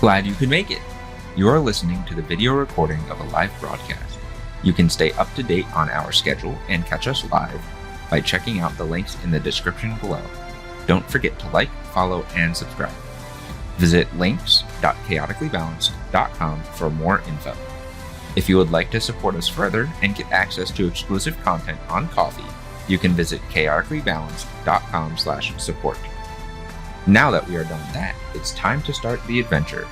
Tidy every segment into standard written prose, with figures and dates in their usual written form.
Glad you could make it. You are listening to the video recording of a live broadcast. You can stay up to date on our schedule and catch us live by checking out the links in the description below. Don't forget to like, follow, and subscribe. Visit links.chaoticallybalanced.com for more info. If you would like to support us further and get access to exclusive content on Ko-fi, you can visit chaoticallybalanced.com/support. Now that we are done with that, it's time to start the adventure.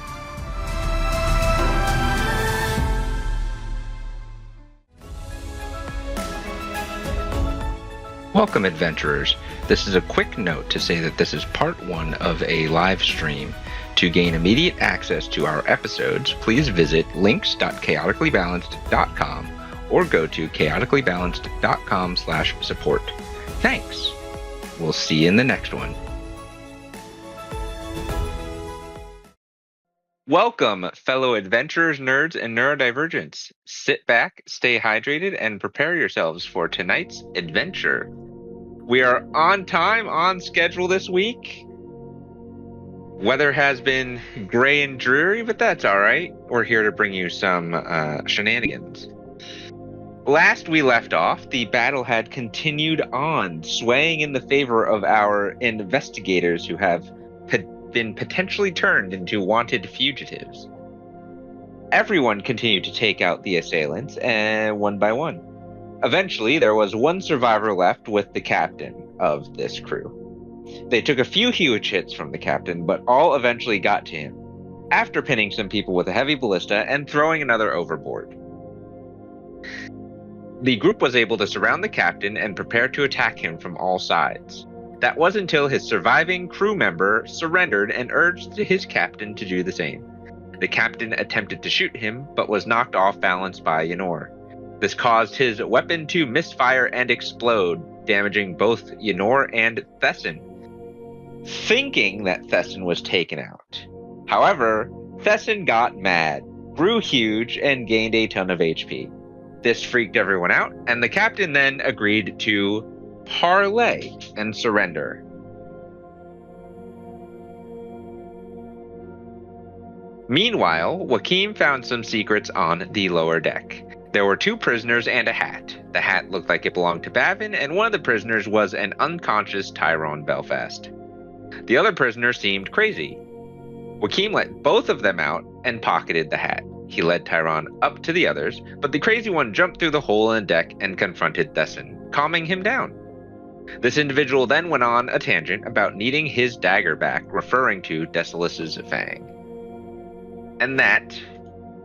Welcome, adventurers. This is a quick note to say that this is part 1 of a live stream. To gain immediate access to our episodes, please visit links.chaoticallybalanced.com or go to chaoticallybalanced.com/support. Thanks. We'll see you in the next one. Welcome, fellow adventurers, nerds, and neurodivergents. Sit back, stay hydrated, and prepare yourselves for tonight's adventure. We are on time, on schedule this week. Weather has been gray and dreary, but that's all right. We're here to bring you some shenanigans. Last we left off, the battle had continued on, swaying in the favor of our investigators who have been potentially turned into wanted fugitives. Everyone continued to take out the assailants, one by one. Eventually, there was one survivor left with the captain of this crew. They took a few huge hits from the captain, but all eventually got to him, after pinning some people with a heavy ballista and throwing another overboard. The group was able to surround the captain and prepare to attack him from all sides. That was until his surviving crew member surrendered and urged his captain to do the same. The captain attempted to shoot him, but was knocked off balance by Ynor. This caused his weapon to misfire and explode, damaging both Ynor and Thesson, thinking that Thesson was taken out. However, Thesson got mad, grew huge, and gained a ton of HP. This freaked everyone out, and the captain then agreed to parley and surrender. Meanwhile, Joachim found some secrets on the lower deck. There were 2 prisoners and a hat. The hat looked like it belonged to Bavin, and one of the prisoners was an unconscious Tyrone Belfast. The other prisoner seemed crazy. Joachim let both of them out and pocketed the hat. He led Tyrone up to the others, but the crazy one jumped through the hole in the deck and confronted Thesson, calming him down. This individual then went on a tangent about needing his dagger back, referring to Decilus's fang. And that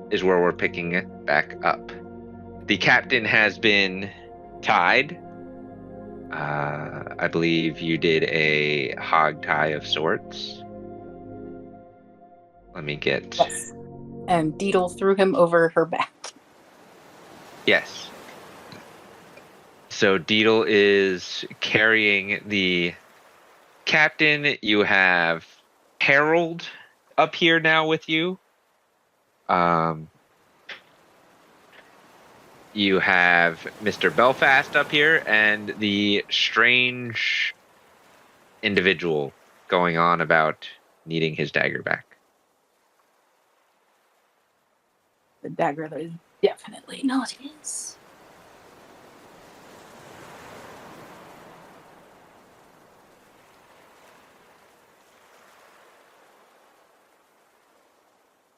is where we're picking back up. The captain has been tied. I believe you did a hog tie of sorts. Let me get... Yes. And Deedle threw him over her back. Yes. So Deedle is carrying the captain. You have Harold up here now with you. You have Mr. Belfast up here and the strange individual going on about needing his dagger back. The dagger that is definitely not his.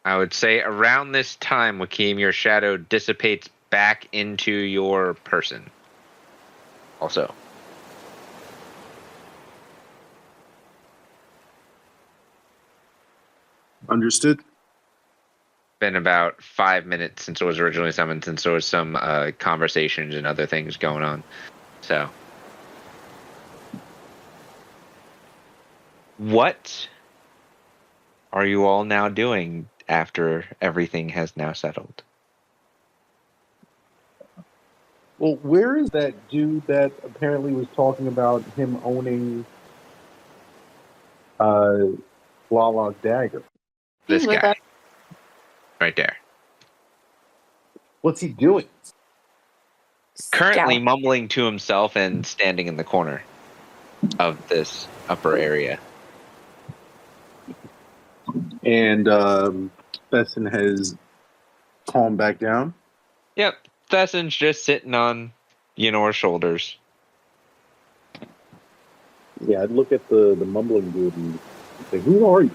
I would say around this time, Joachim, your shadow dissipates back into your person. Also. Understood. Been about 5 minutes since it was originally summoned, since there was some conversations and other things going on. So. What are you all now doing after everything has now settled? Well, where is that dude that apparently was talking about him owning Lala's dagger? This He's with guy. us. Right there. What's he doing? Currently Scout. mumbling to himself and standing in the corner of this upper area. And Besson has calmed back down. Yep, Thessen's just sitting on Ynor's shoulders. Yeah, I'd look at the mumbling dude and say, "Who are you?"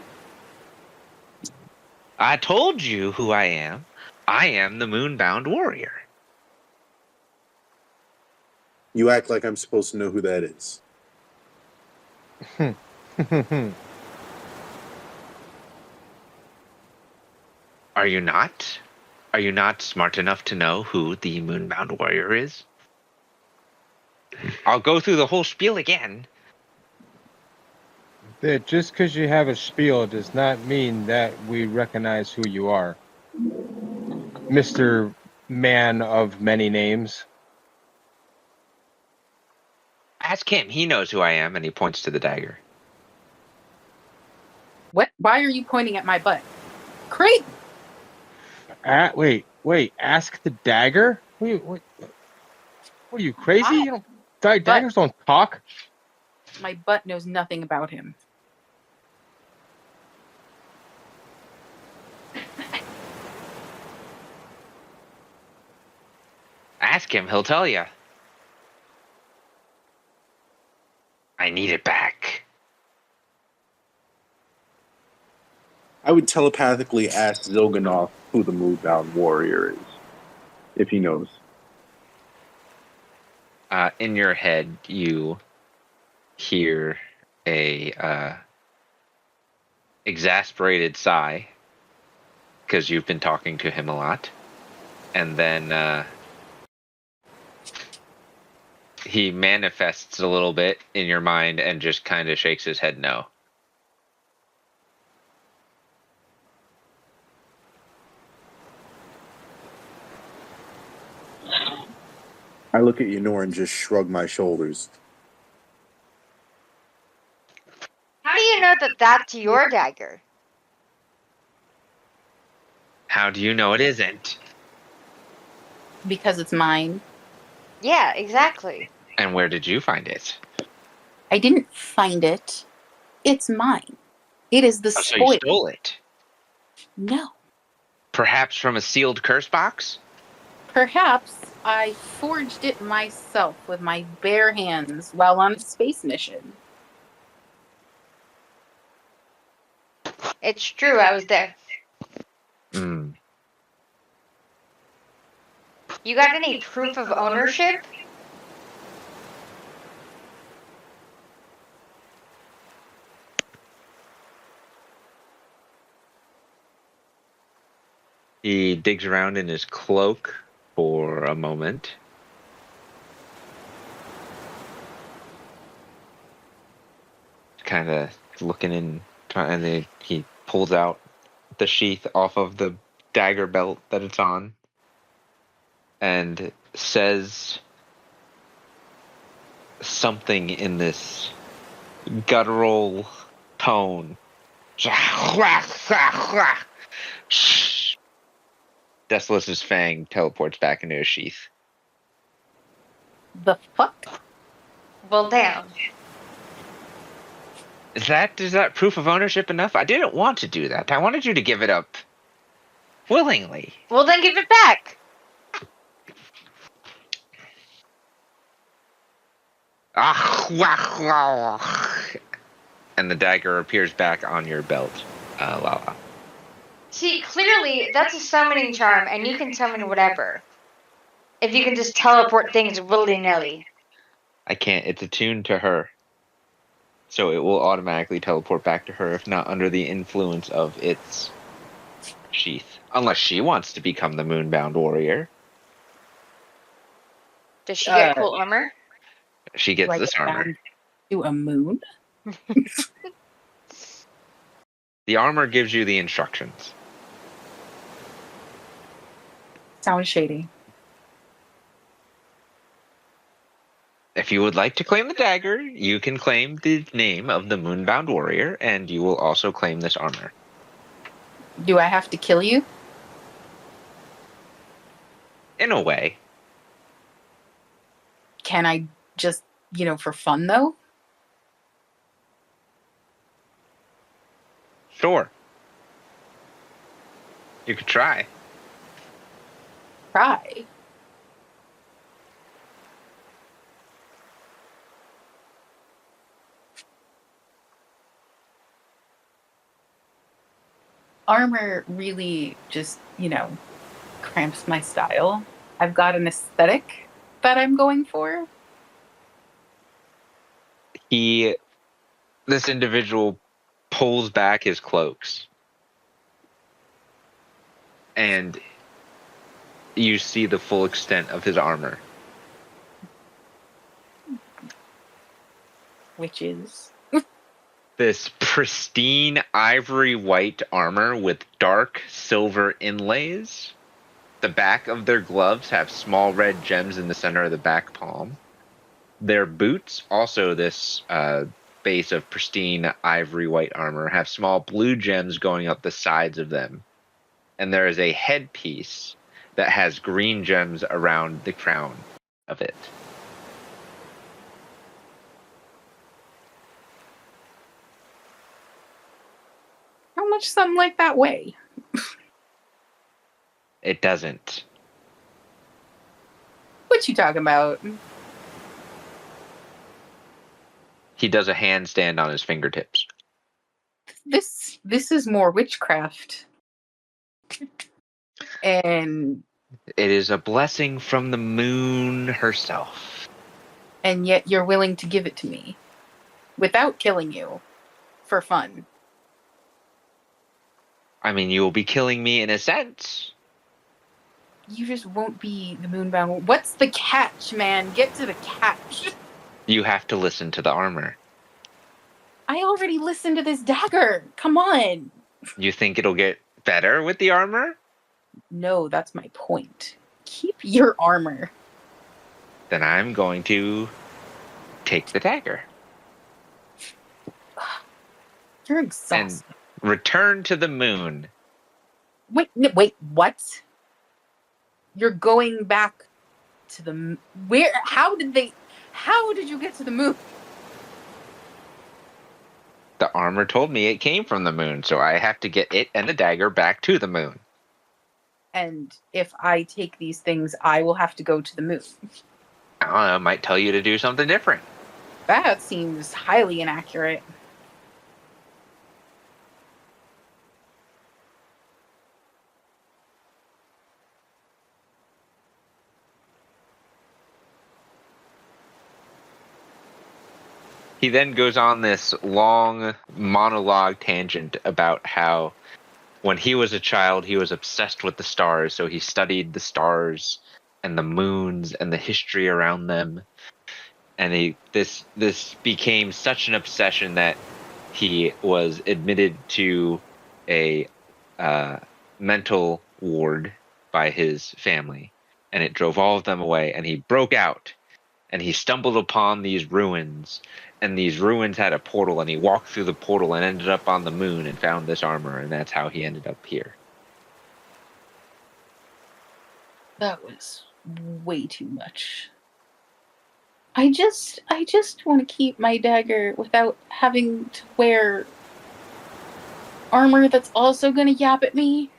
I told you who I am. I am the Moonbound Warrior. You act like I'm supposed to know who that is. Are you not? Are you not smart enough to know who the Moonbound Warrior is? I'll go through the whole spiel again. That just because you have a spiel does not mean that we recognize who you are, Mr. Man of many names. Ask him. He knows who I am, and he points to the dagger. What? Why are you pointing at my butt? Creighton! Wait. Ask the dagger? What are you, crazy? You don't, daggers don't talk. My butt knows nothing about him. Ask him. He'll tell you. I need it back. I would telepathically ask Zilganoth who the Moonbound Warrior is, if he knows. In your head, you hear a exasperated sigh because you've been talking to him a lot, and then he manifests a little bit in your mind and just kind of shakes his head no. I look at Ynor and just shrug my shoulders. How do you know that that's your dagger? How do you know it isn't? Because it's mine. Yeah, exactly. And where did you find it? I didn't find it. It's mine. It is the Oh, so spoil. you stole it? No. Perhaps from a sealed curse box? Perhaps I forged it myself with my bare hands while on a space mission. It's true, I was there. Hmm. You got any proof of ownership? He digs around in his cloak for a moment. Kind of looking in, and then he pulls out the sheath off of the dagger belt that it's on and says something in this guttural tone. Decilus's fang teleports back into his sheath. The fuck? Well, damn. Is that proof of ownership enough? I didn't want to do that. I wanted you to give it up willingly. Well, then give it back. And the dagger appears back on your belt, Lala. See, clearly, that's a summoning charm, and you can summon whatever. If you can just teleport things willy-nilly. I can't. It's attuned to her. So it will automatically teleport back to her if not under the influence of its sheath. Unless she wants to become the Moonbound Warrior. Does she get cool armor? She gets Like this armor. bound to a moon? The armor gives you the instructions. Sounds shady. If you would like to claim the dagger, you can claim the name of the Moonbound Warrior, and you will also claim this armor. Do I have to kill you? In a way. Can I just, for fun though? Sure. You could try. Try. Armor really just, cramps my style. I've got an aesthetic that I'm going for. This individual pulls back his cloaks. And you see the full extent of his armor. Which is This pristine ivory white armor with dark silver inlays. The back of their gloves have small red gems in the center of the back palm. Their boots, also this base of pristine ivory white armor, have small blue gems going up the sides of them. And there is a headpiece that has green gems around the crown of it. how much something like that weigh? It doesn't. What you talking about? He does a handstand on his fingertips. This is more witchcraft. And It is a blessing from the moon herself. yet you're willing to give it to me without killing you for fun. I mean, you will be killing me in a sense. You just won't be the moonbound. What's the catch, man? Get to the catch. You have to listen to the armor. I already listened to this dagger. Come on. You think it'll get better with the armor? No, that's my point. Keep your armor. Then I'm going to take the dagger. You're exhausted. And return to the moon. Wait, what? You're going back to the where? How did you get to the moon? The armor told me it came from the moon, so I have to get it and the dagger back to the moon. And if I take these things, I will have to go to the moon. I don't know, might tell you to do something different. That seems highly inaccurate. He then goes on this long monologue tangent about how when he was a child, he was obsessed with the stars, so he studied the stars and the moons and the history around them. And this became such an obsession that he was admitted to a mental ward by his family, and it drove all of them away. And he broke out, and he stumbled upon these ruins, and these ruins had a portal, and he walked through the portal and ended up on the moon and found this armor, and that's how he ended up here. That was way too much. I just want to keep my dagger without having to wear armor that's also going to yap at me.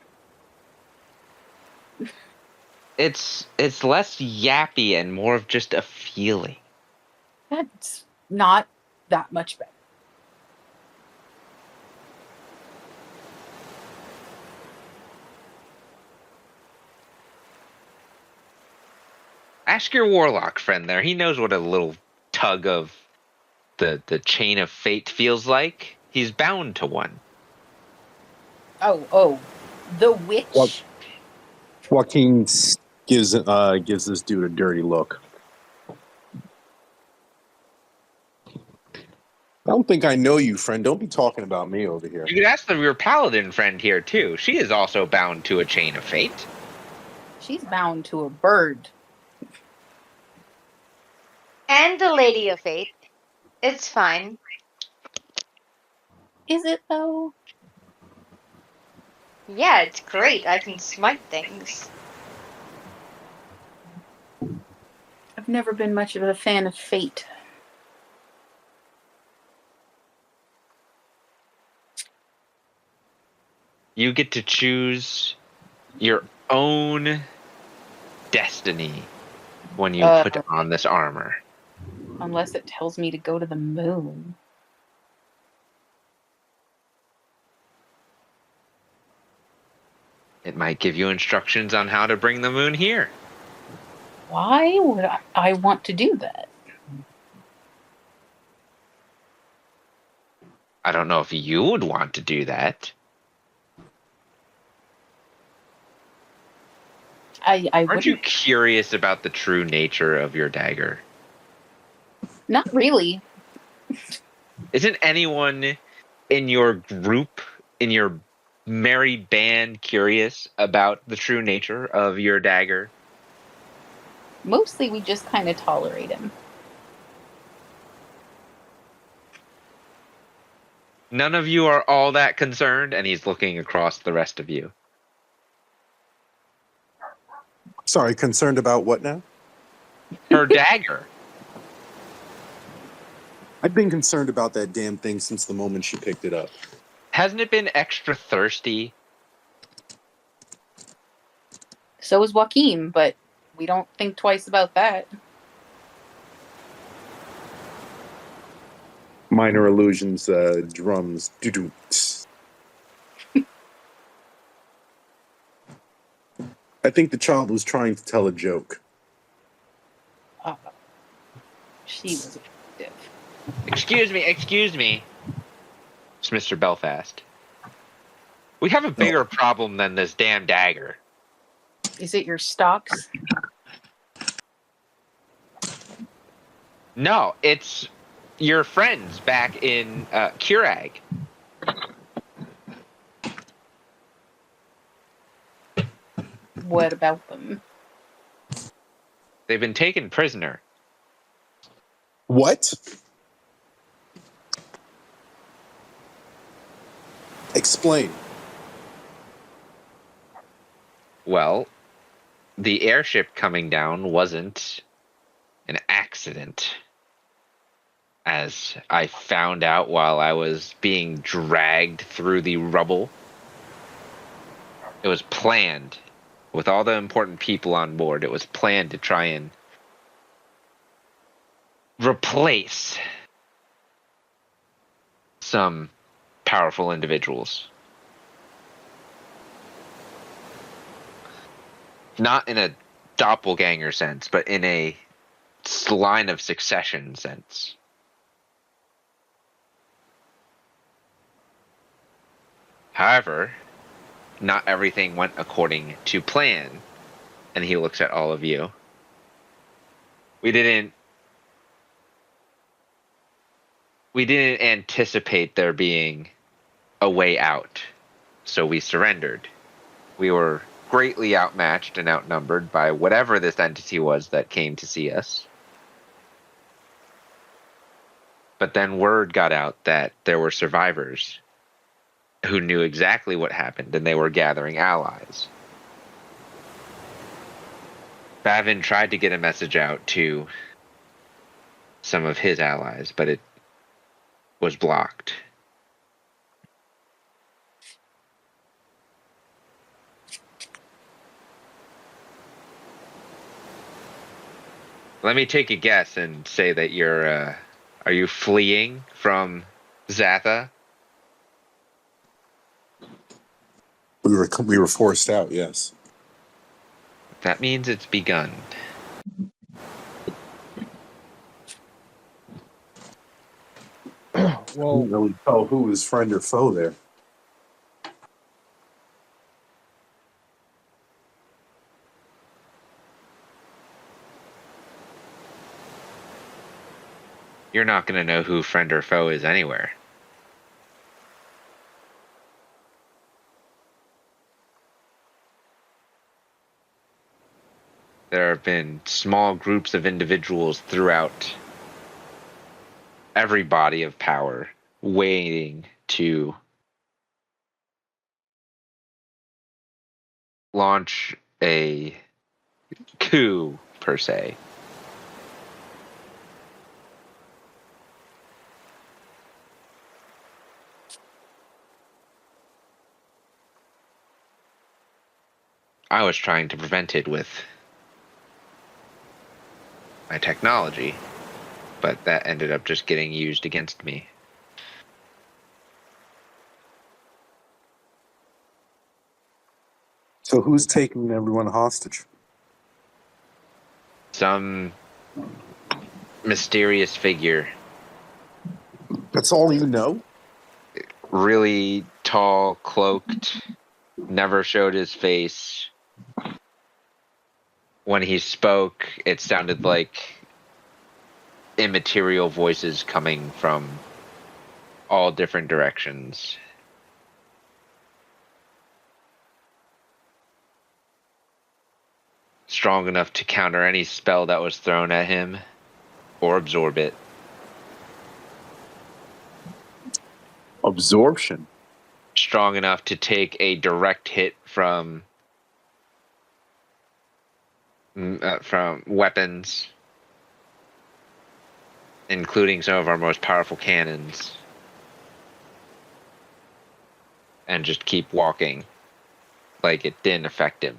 It's less yappy and more of just a feeling. That's not that much better. Ask your warlock friend there. He knows what a little tug of the chain of fate feels like. He's bound to one. Oh, the witch. What? Joaquin gives this dude a dirty look. I don't think I know you, friend. Don't be talking about me over here. You could ask your paladin friend here too. She is also bound to a chain of fate. She's bound to a bird. And the Lady of Fate. It's fine. Is it though? Yeah, it's great. I can smite things. I've never been much of a fan of fate. You get to choose your own destiny when you put on this armor. Unless it tells me to go to the moon. It might give you instructions on how to bring the moon here. Why would I want to do that? I don't know if you would want to do that. I Aren't you wouldn't. curious about the true nature of your dagger? Not really. Isn't anyone in your group, in your merry band, curious about the true nature of your dagger? Mostly we just kind of tolerate him. None of you are all that concerned, and he's looking across the rest of you. Sorry, concerned about what now? Her dagger. I've been concerned about that damn thing since the moment she picked it up. Hasn't it been extra thirsty? So is Joaquin, but we don't think twice about that. Minor illusions, drums. Doo-doo. I think the child was trying to tell a joke. She was effective. Excuse me. It's Mr. Belfast. We have a bigger problem than this damn dagger. Is it your stocks? No, it's your friends back in Kurag. What about them? They've been taken prisoner. What? Explain. Well, the airship coming down wasn't an accident, as I found out while I was being dragged through the rubble. It was planned. With all the important people on board, it was planned to try and replace some powerful individuals. Not in a doppelganger sense, but in a line of succession sense. However, not everything went according to plan. And he looks at all of you. We didn't anticipate there being a way out, so we surrendered. We were greatly outmatched and outnumbered by whatever this entity was that came to see us. But then word got out that there were survivors who knew exactly what happened, and they were gathering allies. Bavin tried to get a message out to some of his allies, but it was blocked. Let me take a guess and say that you're, are you fleeing from Zatha? We were forced out, yes. That means it's begun. I Well, didn't really tell who was friend or foe there. You're not going to know who friend or foe is anywhere. There have been small groups of individuals throughout every body of power waiting to launch a coup, per se. I was trying to prevent it with my technology, but that ended up just getting used against me. So who's taking everyone hostage? Some mysterious figure, That's all you know? really tall, cloaked, never showed his face. When he spoke, it sounded like immaterial voices coming from all different directions. Strong enough to counter any spell that was thrown at him or absorb it. Absorption. Strong enough to take a direct hit from weapons, including some of our most powerful cannons, and just keep walking like it didn't affect him.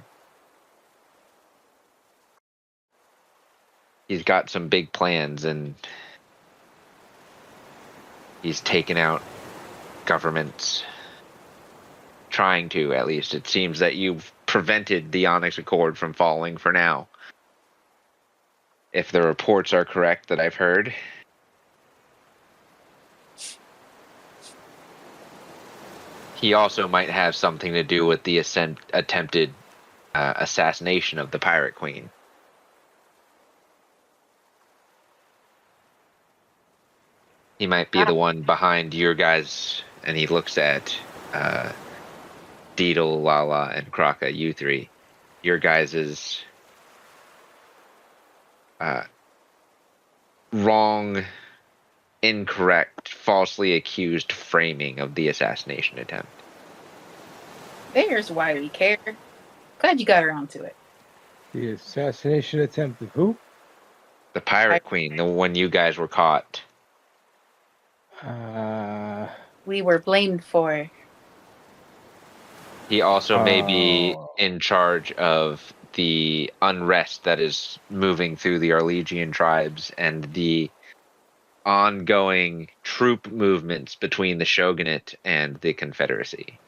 He's got some big plans, and he's taken out governments. Trying to, at least. It seems that you've prevented the Onyx Accord from falling for now. If the reports are correct that I've heard. He also might have something to do with the attempted assassination of the Pirate Queen. He might be the one behind your guys, and he looks at Deedle, Lala, and Kraka, you three. Your guys' wrong, incorrect, falsely accused framing of the assassination attempt. There's why we care. Glad you got around to it. The assassination attempt of who? The Pirate Queen, the one you guys were caught. We were blamed for. He also may be in charge of the unrest that is moving through the Arlegian tribes and the ongoing troop movements between the Shogunate and the Confederacy.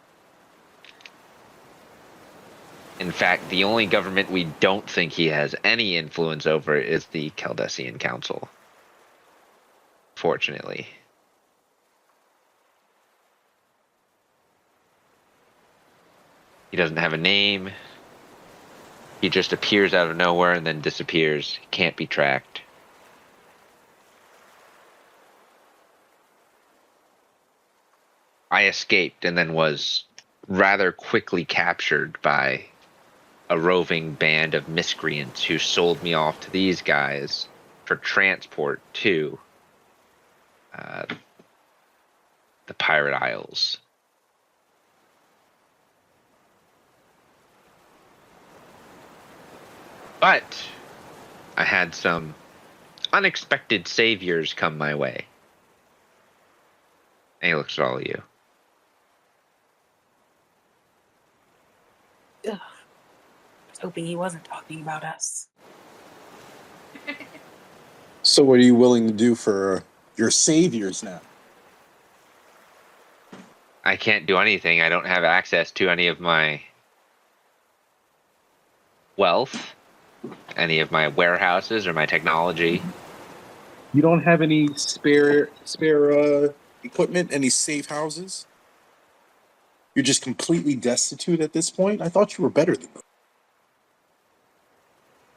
In fact, the only government we don't think he has any influence over is the Caldesian Council. Fortunately. He doesn't have a name. He just appears out of nowhere and then disappears. Can't be tracked. I escaped and then was rather quickly captured by a roving band of miscreants who sold me off to these guys for transport to the Pirate Isles. But I had some unexpected saviors come my way. And he looks at all of you. Ugh. I was hoping he wasn't talking about us. So what are you willing to do for your saviors now? I can't do anything. I don't have access to any of my wealth, any of my warehouses or my technology. You don't have any spare equipment, any safe houses? You're just completely destitute at this point? I thought you were better than that.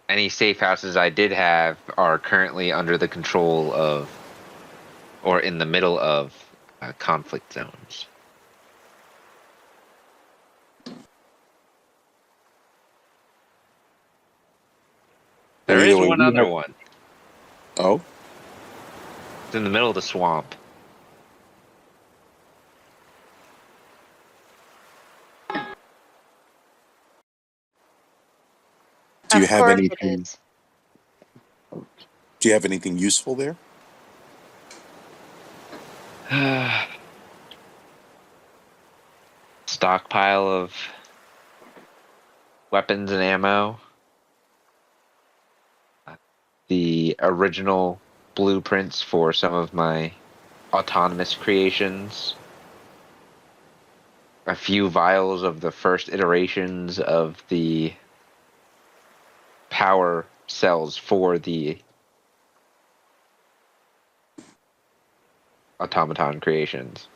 Any safe houses I did have are currently under the control of, or in the middle of, conflict zones. There is Anyway, one other one. Oh? It's in the middle of the swamp. Do you Of have course it anything? is. Do you have anything useful there? Stockpile of weapons and ammo, the original blueprints for some of my autonomous creations, a few vials of the first iterations of the power cells for the automaton creations.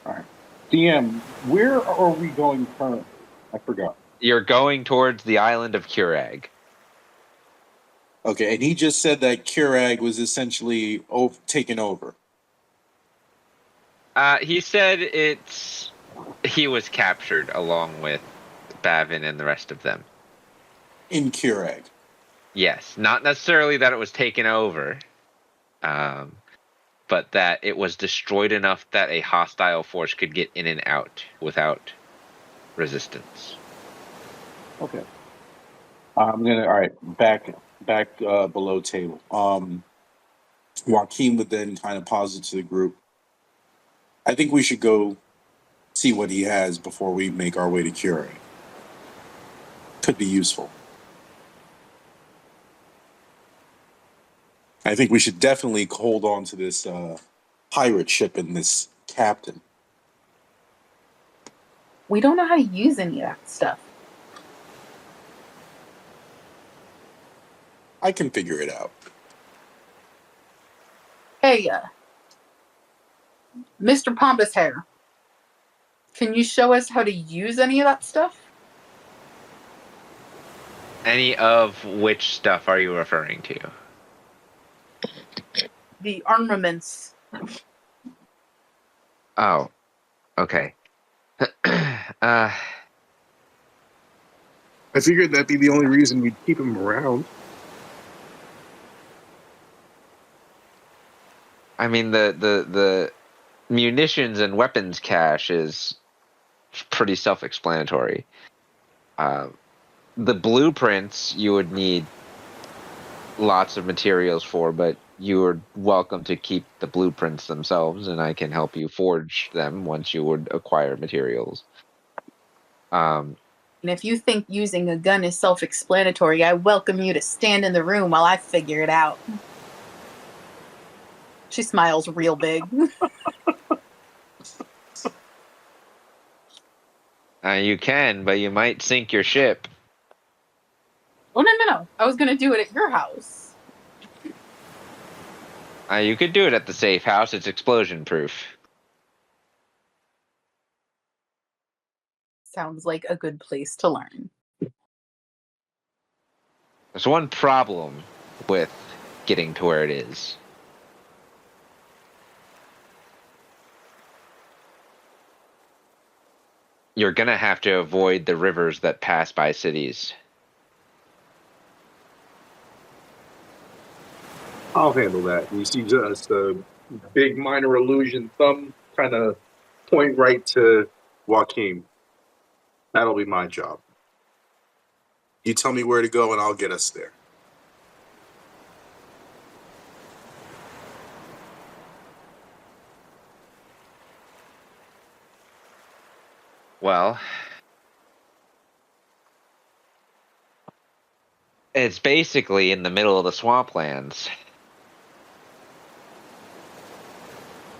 All right. DM, where are we going currently? I forgot. You're going towards the island of Kurag. Okay, and he just said that Kurag was essentially taken over. He said he was captured along with Bavin and the rest of them. In Kurag. Yes, not necessarily that it was taken over, but that it was destroyed enough that a hostile force could get in and out without resistance. Okay. I'm gonna. All right. Back below table. Joaquin would then kind of posit to the group. I think we should go see what he has before we make our way to Kurag. Could be useful. I think we should definitely hold on to this pirate ship and this captain. We don't know how to use any of that stuff. I can figure it out. Hey, Mr. Pompous Hair, can you show us how to use any of that stuff? Any of which stuff are you referring to? The armaments. Oh, okay. I figured that'd be the only reason we'd keep him around. I mean, the munitions and weapons cache is pretty self-explanatory. The blueprints you would need lots of materials for, but you are welcome to keep the blueprints themselves, and I can help you forge them once you would acquire materials. And if you think using a gun is self-explanatory, I welcome you to stand in the room while I figure it out. She smiles real big. You can, but you might sink your ship. Oh, no. I was going to do it at your house. You could do it at the safe house. It's explosion-proof. Sounds like a good place to learn. There's one problem with getting to where it is. You're gonna have to avoid the rivers that pass by cities. I'll handle that. You see just a big minor illusion thumb kind of point right to Joaquin. That'll be my job. You tell me where to go and I'll get us there. Well, it's basically in the middle of the swamplands.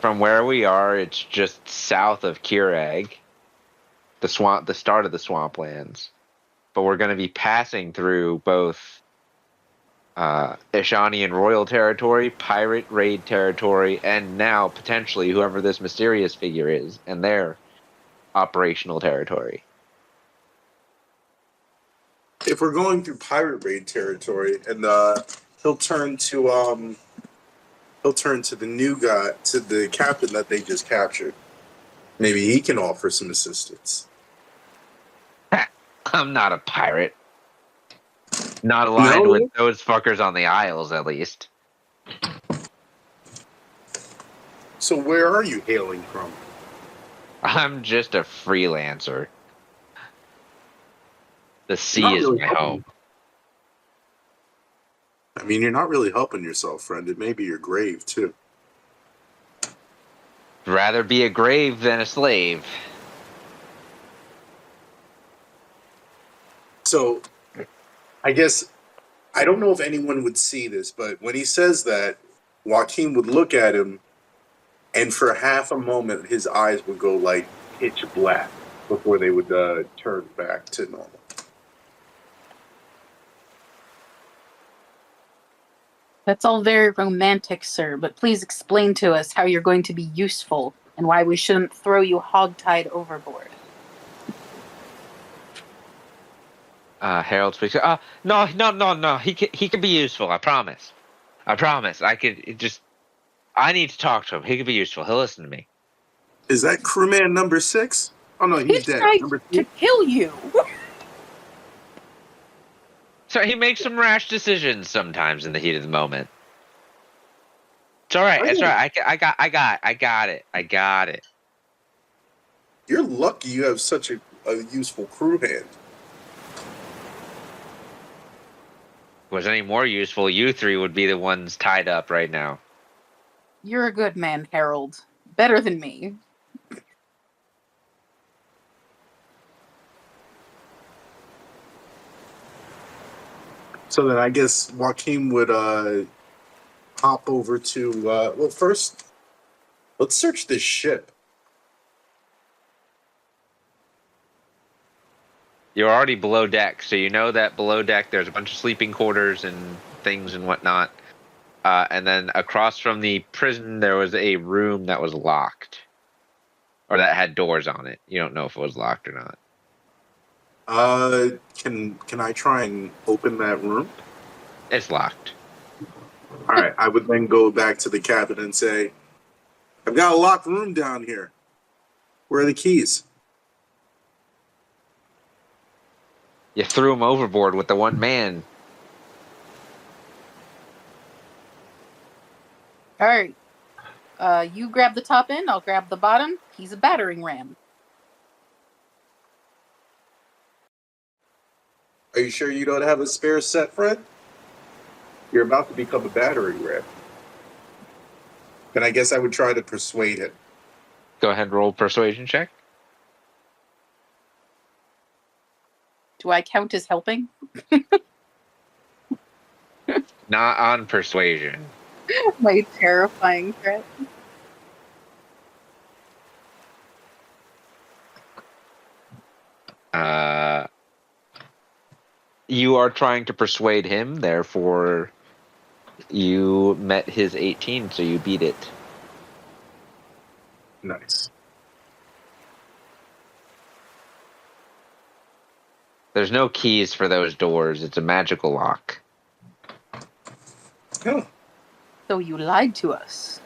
From where we are, it's just south of Kurag, the start of the swamplands. But we're going to be passing through both Ishanian royal territory, pirate raid territory, and now potentially whoever this mysterious figure is, and their operational territory. If we're going through pirate raid territory, and he'll turn to the new guy, to the captain that they just captured. Maybe he can offer some assistance. I'm not a pirate. Not aligned No? with those fuckers on the Isles, at least. So where are you hailing from? I'm just a freelancer. The sea Not is really my helping. home. I mean, you're not really helping yourself, friend. It may be your grave, too. Rather be a grave than a slave. So, I guess I don't know if anyone would see this, but when he says that, Joaquin would look at him, and for half a moment, his eyes would go like pitch black before they would turn back to normal. That's all very romantic, sir, but please explain to us how you're going to be useful and why we shouldn't throw you hogtied overboard. Harold speaks. No. He could be useful. I promise. I need to talk to him. He could be useful. He'll listen to me. Is that crewman number 6? Oh no, he's He dead. tried Number to 2? kill you. So he makes some rash decisions sometimes in the heat of the moment. It's all right. It's all right. I got it. You're lucky you have such a useful crew hand. If it was any more useful, you three would be the ones tied up right now. You're a good man, Harold. Better than me. So then I guess Joaquin would hop over to well, first let's search this ship. You're already below deck, so you know that below deck there's a bunch of sleeping quarters and things and whatnot. And then across from the prison there was a room that was locked. Or that had doors on it. You don't know if it was locked or not. Can I try and open that room? It's locked. All right, I would then go back to the cabin and say, I've got a locked room down here. Where are the keys? You threw him overboard with the one man. All right. You grab the top end, I'll grab the bottom. He's a battering ram. Are you sure you don't have a spare set, Fred? You're about to become a battering ram. Then I guess I would try to persuade him. Go ahead and roll persuasion check. Do I count as helping? Not on persuasion. My terrifying threat. You are trying to persuade him, therefore you met his 18, so you beat it. Nice. There's no keys for those doors. It's a magical lock. Oh, So you lied to us.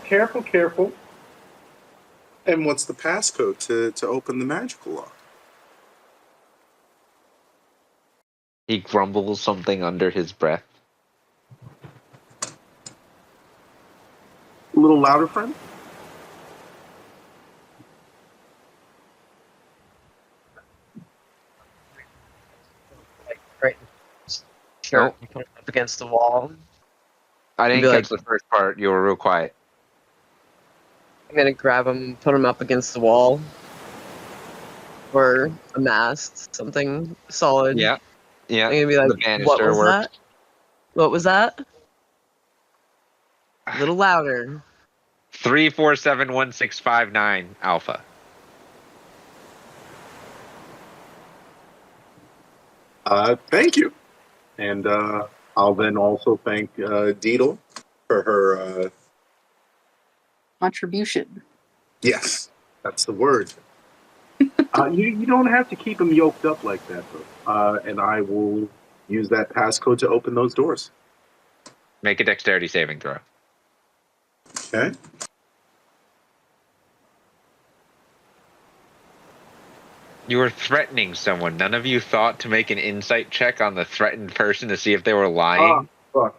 careful. And what's the passcode to open the magical lock? He grumbles something under his breath. A little louder, friend? Right. Sure. Nope. You put it up against the wall. I didn't Be catch like- the first part. You were real quiet. I'm gonna grab him, put him up against the wall, or a mast, something solid. Yeah. I'm gonna be like, the "What banister was worked. that? What was that? A little louder." 3471659 Alpha. Thank you. And I'll then also thank Deedle for her. Contribution. Yes, that's the word. You don't have to keep him yoked up like that, though. And I will use that passcode to open those doors. Make a dexterity saving throw. Okay. You were threatening someone. None of you thought to make an insight check on the threatened person to see if they were lying? Fuck.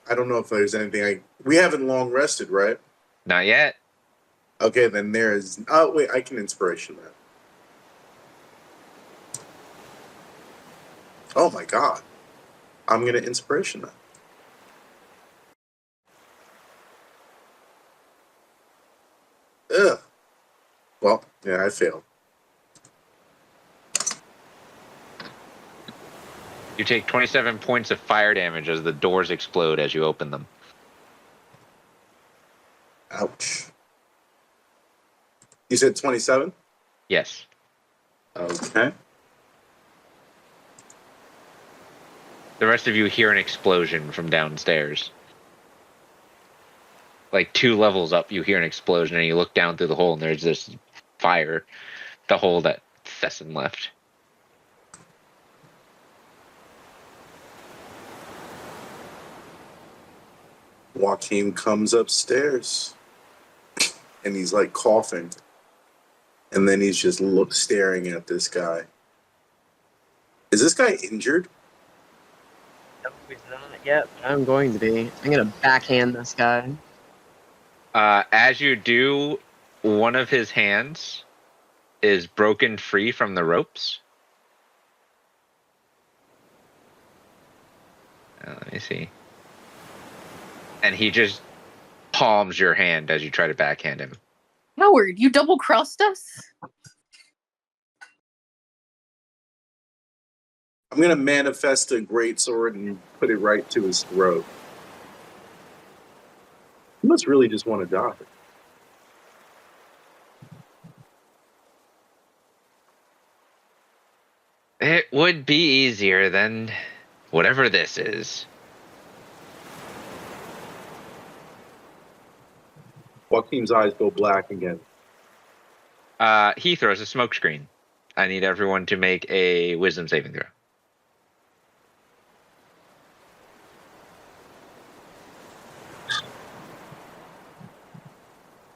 I don't know if there's anything we haven't long rested, right? Not yet. Okay, then there's. Oh, wait, I can inspiration that. Oh my god. I'm going to inspiration that. Ugh. Well, yeah, I failed. You take 27 points of fire damage as the doors explode as you open them. Ouch. You said 27? Yes. Okay. The rest of you hear an explosion from downstairs. Like 2 levels up, you hear an explosion, and you look down through the hole, and there's this fire. The hole that Thesson left. Joaquin comes upstairs, and he's like coughing. And then he's just staring at this guy. Is this guy injured? No, he's not yet, but I'm going to be. I'm going to backhand this guy. As you do, one of his hands is broken free from the ropes. Let me see. And he just palms your hand as you try to backhand him. Howard, you double-crossed us? I'm going to manifest a greatsword and put it right to his throat. He must really just want to die. It would be easier than whatever this is. Joaquin's eyes go black again. He throws a smoke screen. I need everyone to make a wisdom saving throw.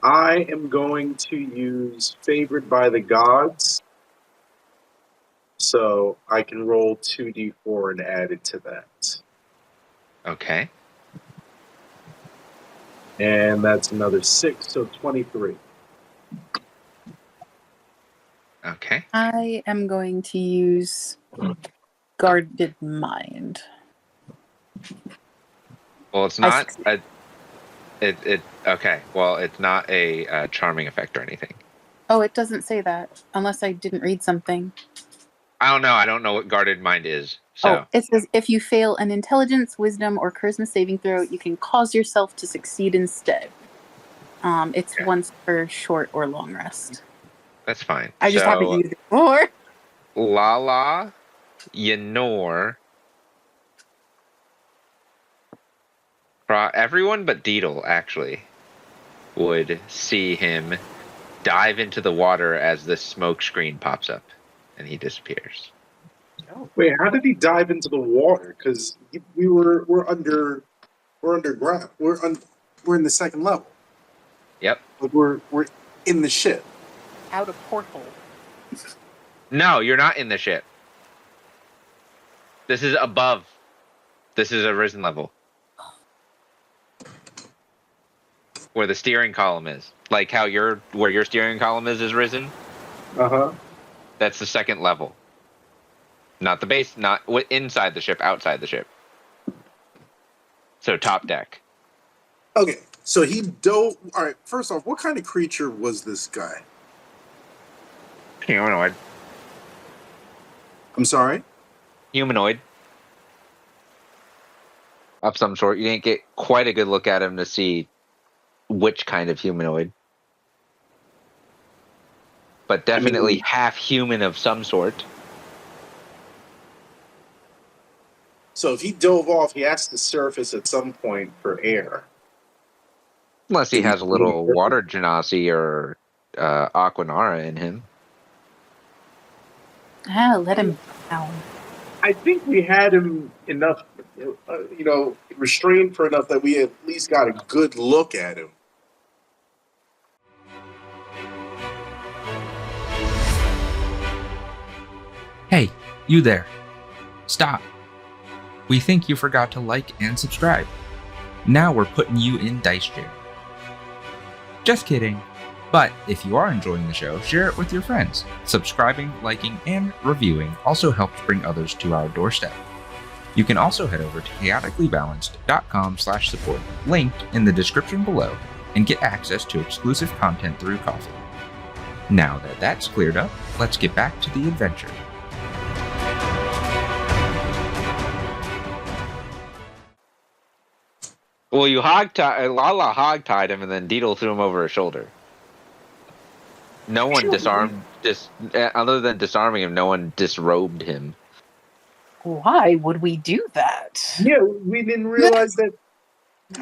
I am going to use Favored by the Gods, so I can roll 2d4 and add it to that. Okay. And that's another 6, so 23. Okay. I am going to use Guarded Mind. Well, it's not a... Okay. Well, it's not a charming effect or anything. Oh, it doesn't say that, unless I didn't read something. I don't know. I don't know what guarded mind is. So. Oh, it says if you fail an intelligence, wisdom, or charisma saving throw, you can cause yourself to succeed instead. It's Okay. once per short or long rest. That's fine. I just haven't used it before. Lala, Yenor, everyone but Deedle, actually, would see him dive into the water as the smoke screen pops up, and he disappears. Wait, how did he dive into the water? Because we're underground. We're in the second level. Yep. Like we're in the ship. Out of porthole. No, you're not in the ship. This is above. This is a risen level. Where the steering column is. Like how where your steering column is risen. Uh-huh. That's the second level. Not the base, not inside the ship, outside the ship. So top deck. Okay, so he dove... All right, first off, what kind of creature was this guy? Humanoid. I'm sorry? Humanoid. Of some sort. You didn't get quite a good look at him to see which kind of humanoid. But definitely half human of some sort. So if he dove off, he has to surface at some point for air. Unless he has a little water genasi or aquanara in him. Let him down. I think we had him enough, restrained for enough that we at least got a good look at him. Hey, you there. Stop. We think you forgot to like and subscribe. Now we're putting you in dice jail. Just kidding. But if you are enjoying the show, share it with your friends. Subscribing, liking, and reviewing also helps bring others to our doorstep. You can also head over to chaoticallybalanced.com/support, linked in the description below, and get access to exclusive content through Coffee. Now that that's cleared up, let's get back to the adventure. Well, Lala hog-tied him, and then Deedle threw him over his shoulder. No one disarmed other than disarming him. No one disrobed him. Why would we do that? Yeah, we didn't realize that.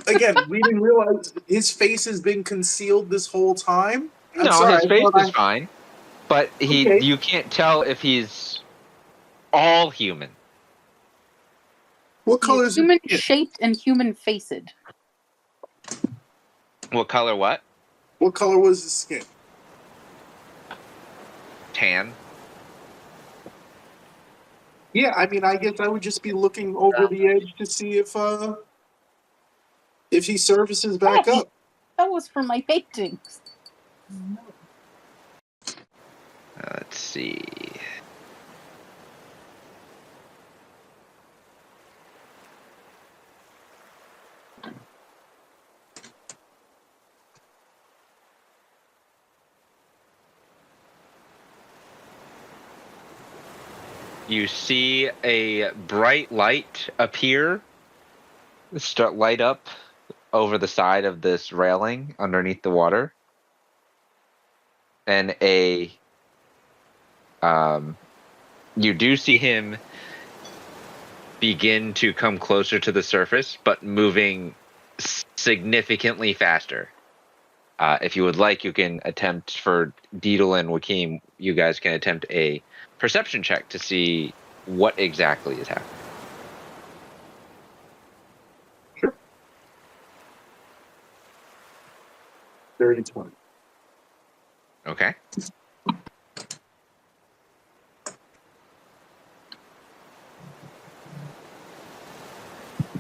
Again, we didn't realize his face has been concealed this whole time. I'm No, sorry. his I face thought is fine, but Okay. you can't tell if he's all human. What color is Human it? shaped and human faced. What color? What? What color was his skin? Tan. Yeah, I mean, I guess I would just be looking over the edge to see if he surfaces back Hey. up. That was for my paintings. Let's see. You see a bright light appear, light up over the side of this railing underneath the water, and you do see him begin to come closer to the surface, but moving significantly faster. If you would like, you can attempt for Deedle and Wakeem, you guys can attempt a perception check to see what exactly is happening. Sure. 30-20. Okay.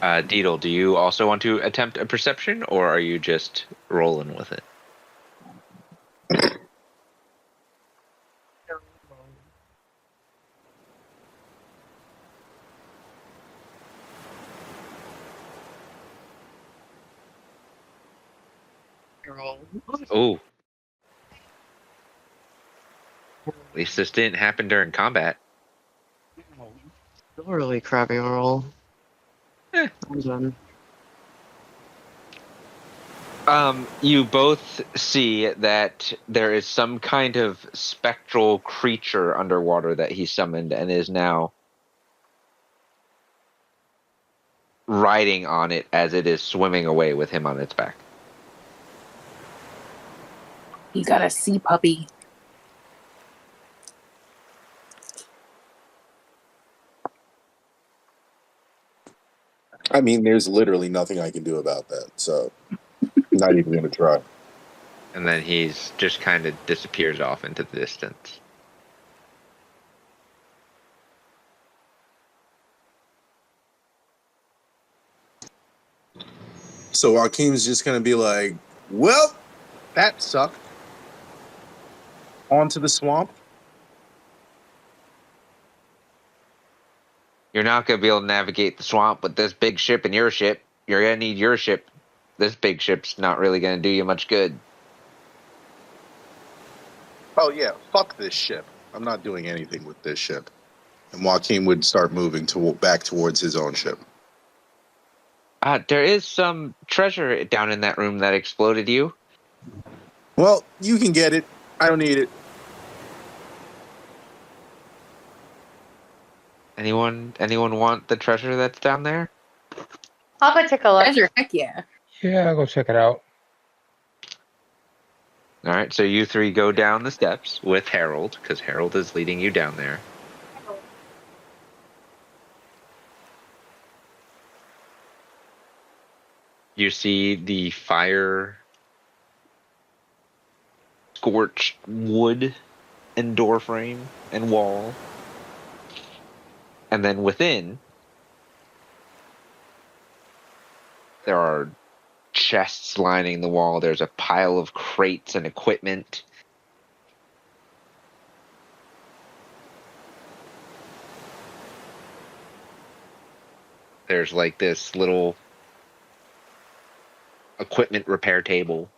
Deedle, do you also want to attempt a perception, or are you just rolling with it? Oh. At least this didn't happen during combat. Still a really crappy roll. Eh. I'm done. You both see that there is some kind of spectral creature underwater that he summoned and is now riding on it as it is swimming away with him on its back. You got a sea puppy. I mean, there's literally nothing I can do about that, so not even going to try. And then he's just kind of disappears off into the distance. So Akeem's just going to be like, well, that sucked. On to the swamp. You're not going to be able to navigate the swamp with this big ship and your ship. You're going to need your ship. This big ship's not really going to do you much good. Oh, yeah, fuck this ship. I'm not doing anything with this ship. And Joaquin would start moving back towards his own ship. There is some treasure down in that room that exploded you. Well, you can get it. I don't need it. Anyone want the treasure that's down there? I'll go take a look. Treasure, heck yeah. Yeah, I'll go check it out. All right, so you three go down the steps with Harold, because Harold is leading you down there. You see the fire scorched wood and door frame and wall. And then within, there are chests lining the wall. There's a pile of crates and equipment. There's like this little equipment repair table.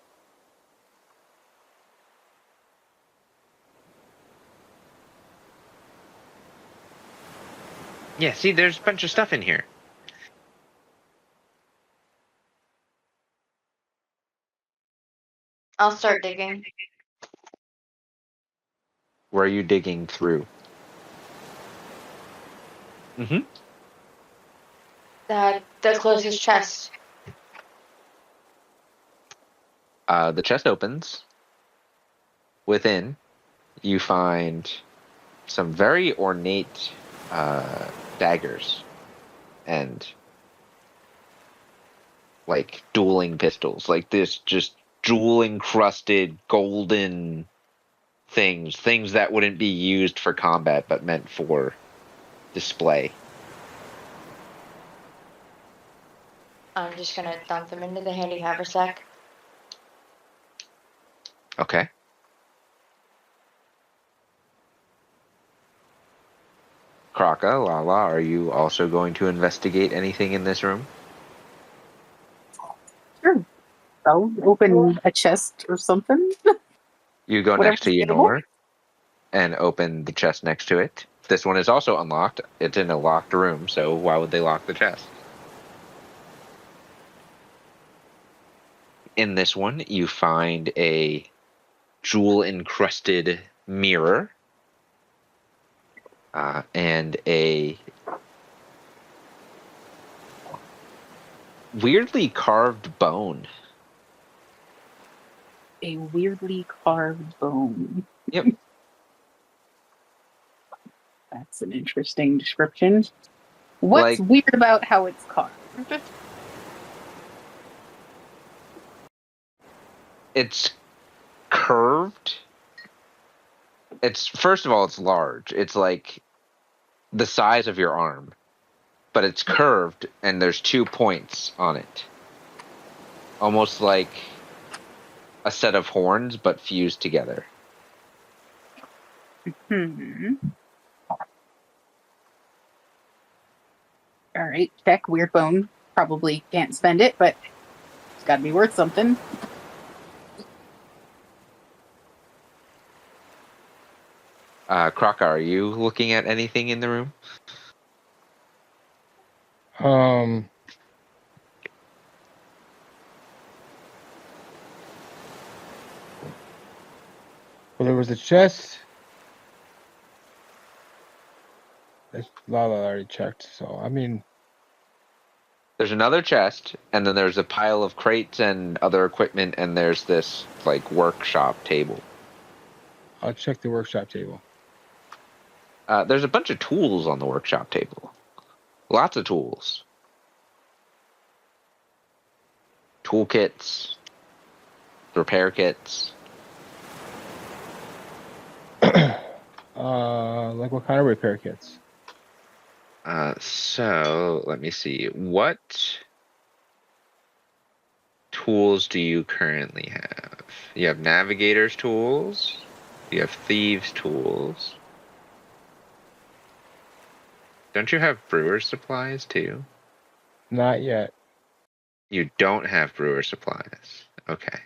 Yeah, see, there's a bunch of stuff in here. I'll start digging. Where are you digging through? Mm-hmm. The closest chest. The chest opens. Within, you find some very ornate daggers and like dueling pistols, like this just jewel encrusted golden things that wouldn't be used for combat but meant for display. I'm just gonna dump them into the handy haversack. Okay. Kraka, Lala, are you also going to investigate anything in this room? Sure. I'll open a chest or something. You go Whatever's next to available. Yenor and open the chest next to it. This one is also unlocked. It's in a locked room, so why would they lock the chest? In this one, you find a jewel-encrusted mirror and a weirdly carved bone. A weirdly carved bone. Yep. That's an interesting description. What's Like- weird about how it's carved? It's curved. It's first of all, it's large. It's like the size of your arm, but it's curved and there's 2 points on it. Almost like a set of horns, but fused together. All right, check. Weird bone. Probably can't spend it, but it's got to be worth something. Kraka, are you looking at anything in the room? Well, there was a chest. Lala already checked, so I mean, There's another chest, and then there's a pile of crates and other equipment, and there's this like workshop table. I'll check the workshop table. There's a bunch of tools on the workshop table. Lots of tools. Toolkits, repair kits. Like what kind of repair kits? So let me see. What tools do you currently have? You have navigator's tools. You have thieves' tools. Don't you have brewer's supplies too? Not yet. You don't have brewer supplies. Okay.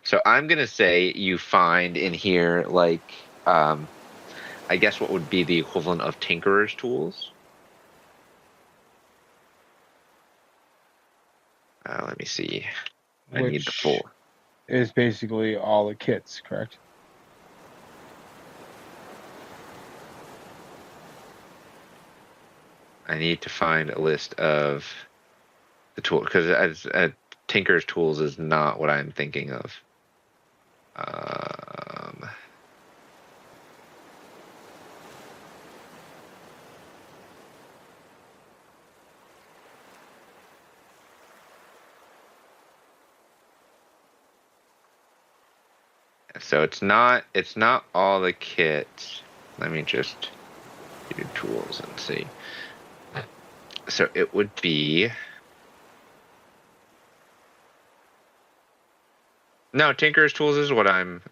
So I'm going to say you find in here, like, I guess what would be the equivalent of tinkerer's tools. Let me see. I need the Which full. is basically all the kits, correct? I need to find a list of the tools, because tinker's tools is not what I'm thinking of. So it's not all the kits. Let me just do tools and see. So it would be no, tinker's tools is what I'm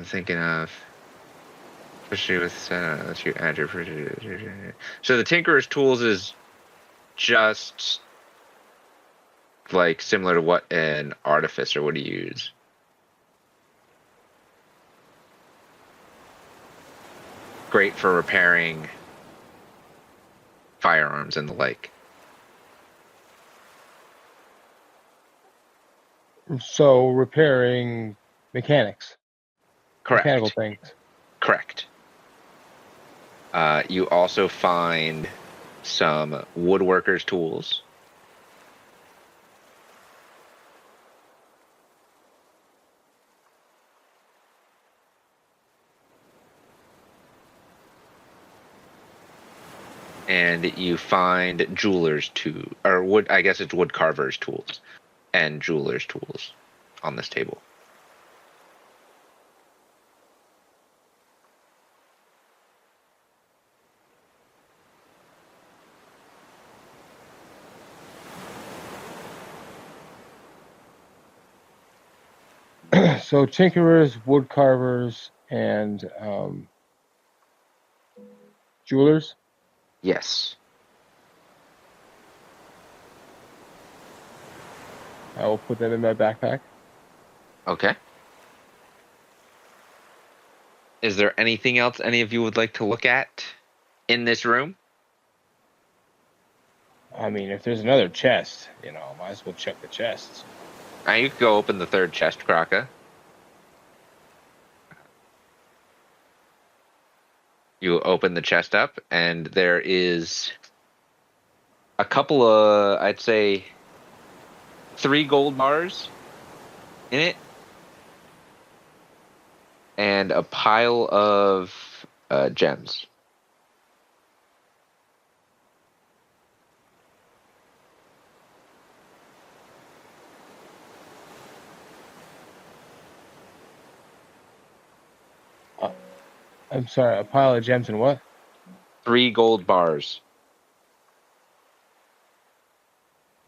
thinking of. Especially with let's you add your. So the tinker's tools is just like similar to what an artificer would use. Great for repairing firearms and the like. So repairing mechanics, mechanical Correct. things. Correct. You also find some woodworker's tools. And you find jeweler's or wood. I guess it's wood carver's tools and jeweler's tools on this table. So tinkerers, wood carvers, and jewelers. Yes. I will put them in my backpack. Okay. Is there anything else any of you would like to look at in this room? I mean, if there's another chest, might as well check the chests. You could go open the third chest, Kraka. You open the chest up, and there is a couple of, I'd say, 3 gold bars in it, and a pile of gems. I'm sorry, a pile of gems and what? 3 gold bars.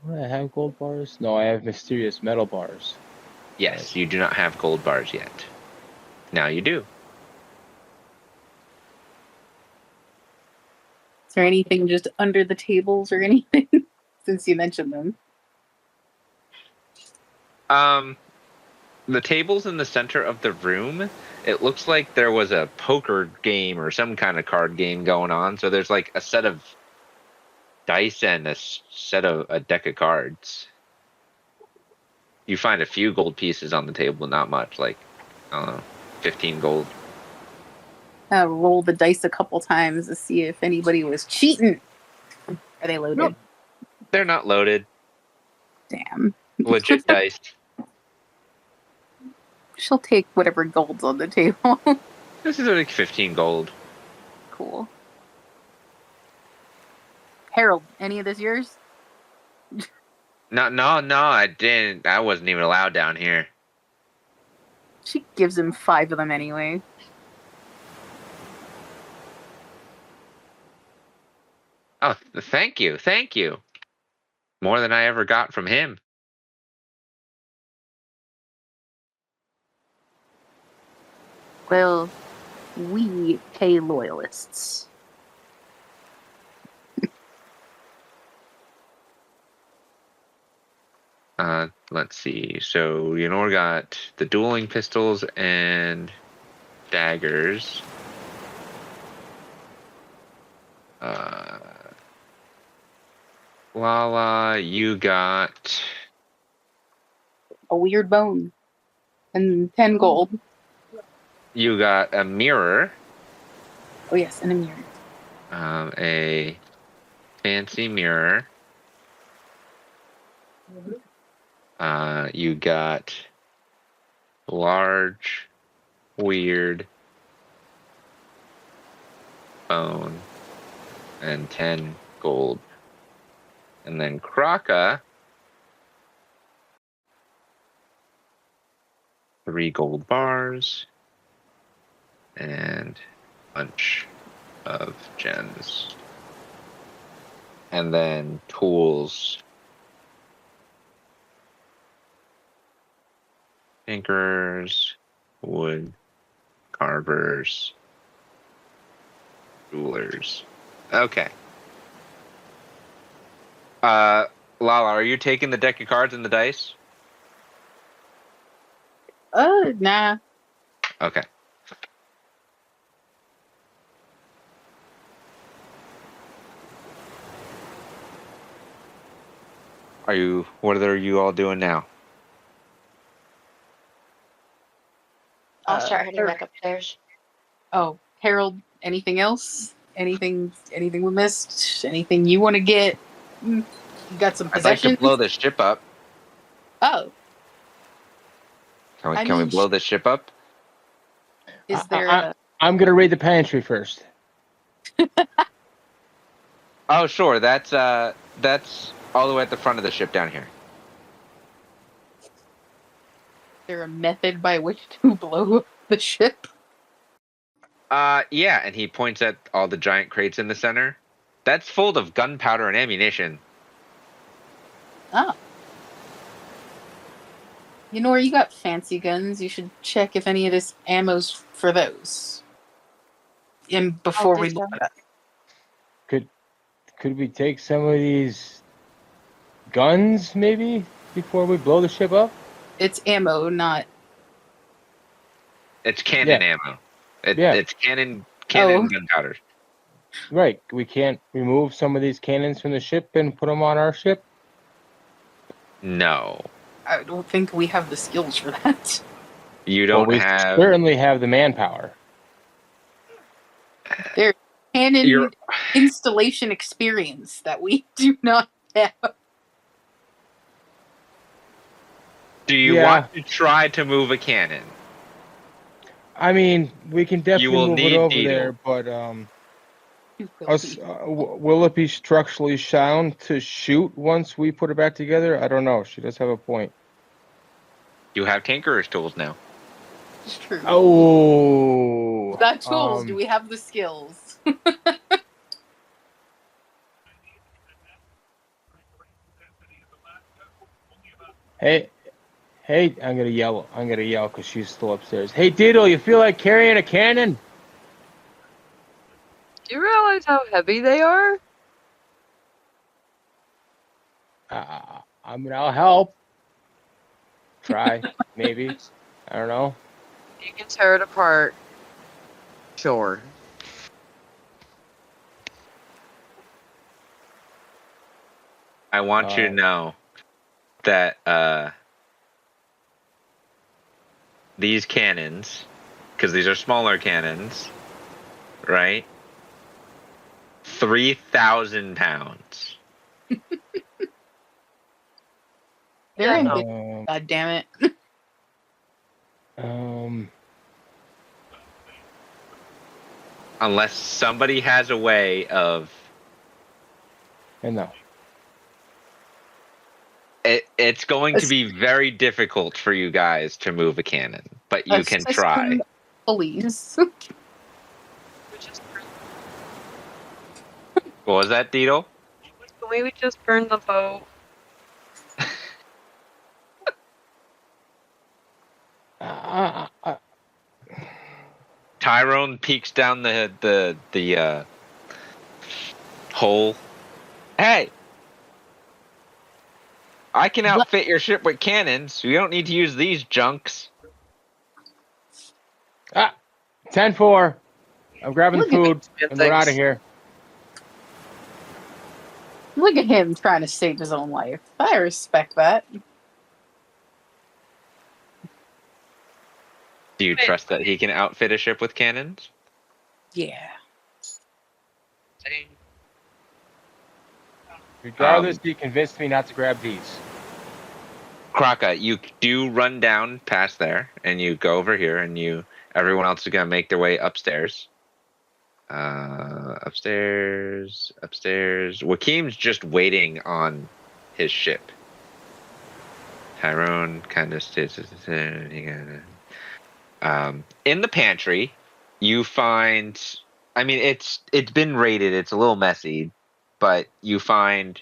Do I have gold bars? No, I have mysterious metal bars. Yes, you do not have gold bars yet. Now you do. Is there anything just under the tables or anything? Since you mentioned them. The tables in the center of the room, it looks like there was a poker game or some kind of card game going on. So there's like a set of dice and a deck of cards. You find a few gold pieces on the table, not much, like, I don't know, 15 gold. Roll the dice a couple times to see if anybody was cheating. Are they loaded? Nope. They're not loaded. Damn. Legit dice. She'll take whatever gold's on the table. This is like 15 gold. Cool. Harold, any of this yours? No, I didn't. I wasn't even allowed down here. She gives him 5 of them anyway. Oh, thank you. Thank you. More than I ever got from him. Well, we pay loyalists. Let's see. So Yenor got the dueling pistols and daggers. Lala, you got A weird bone. And 10 gold. you got a mirror, Oh yes, and a mirror. a fancy mirror. You got large, weird bone and 10 gold. And then Kraka, 3 gold bars and a bunch of gems. And then tools. Tinkerers, wood carvers, rulers. Okay. Lala, are you taking the deck of cards and the dice? Nah. Okay. What are you all doing now? I'll start heading Harold- back upstairs. Oh, Harold. Anything else? Anything we missed? Anything you want to get? You got some I'd like to possessions? blow the ship up. Oh, Can we, I can we mean, blow the ship up? is there? I'm gonna raid the pantry first. Oh, sure. That's all the way at the front of the ship down here. there a method by which to blow up the ship? Yeah, and he points at all the giant crates in the center. That's full of gunpowder and ammunition. Oh. You know where you got fancy guns? You should check if any of this ammo's for those. And before we blow it up. Could we take some of these guns maybe before we blow the ship up? It's ammo, not. It's cannon Yeah. ammo. Yeah. It's cannon Oh. gunpowder. Right. We can't remove some of these cannons from the ship and put them on our ship? No, I don't think we have the skills for that. you don't we have. certainly have the manpower. There's cannon You're- installation experience that we do not have. Do you Yeah. want to try to move a cannon? I mean, we can definitely will move it need over needle. there, but will it be structurally sound to shoot once we put it back together? I don't know. She does have a point. You have tinkerer's tools now. It's true. Oh, Not tools. Do we have the skills? Hey, I'm gonna yell because she's still upstairs. Hey, Diddle, you feel like carrying a cannon? Do you realize how heavy they are? I mean, I'll help. Try, maybe. I don't know. You can tear it apart. Sure. I want you to know that these cannons, because these are smaller cannons, right? 3,000 pounds. They're in no. good. God damn it. Unless somebody has a way of. And no. It's going to be very difficult for you guys to move a cannon, but you can try. Please. What was that, Deedle? Can we just burn the boat? Tyrone peeks down the hole. Hey, I can outfit your ship with cannons. You don't need to use these junks. 10-4. I'm grabbing Look at food me. and we're out of here. Look at him trying to save his own life. I respect that. Do you trust that he can outfit a ship with cannons? Yeah. Regardless, he convinced me not to grab these. Kraka, you do run down past there, and you go over here, and everyone else is gonna make their way upstairs. Upstairs. Joaquim's just waiting on his ship. Tyrone kind of stays. In the pantry, you find. I mean, it's been raided. It's a little messy, but you find.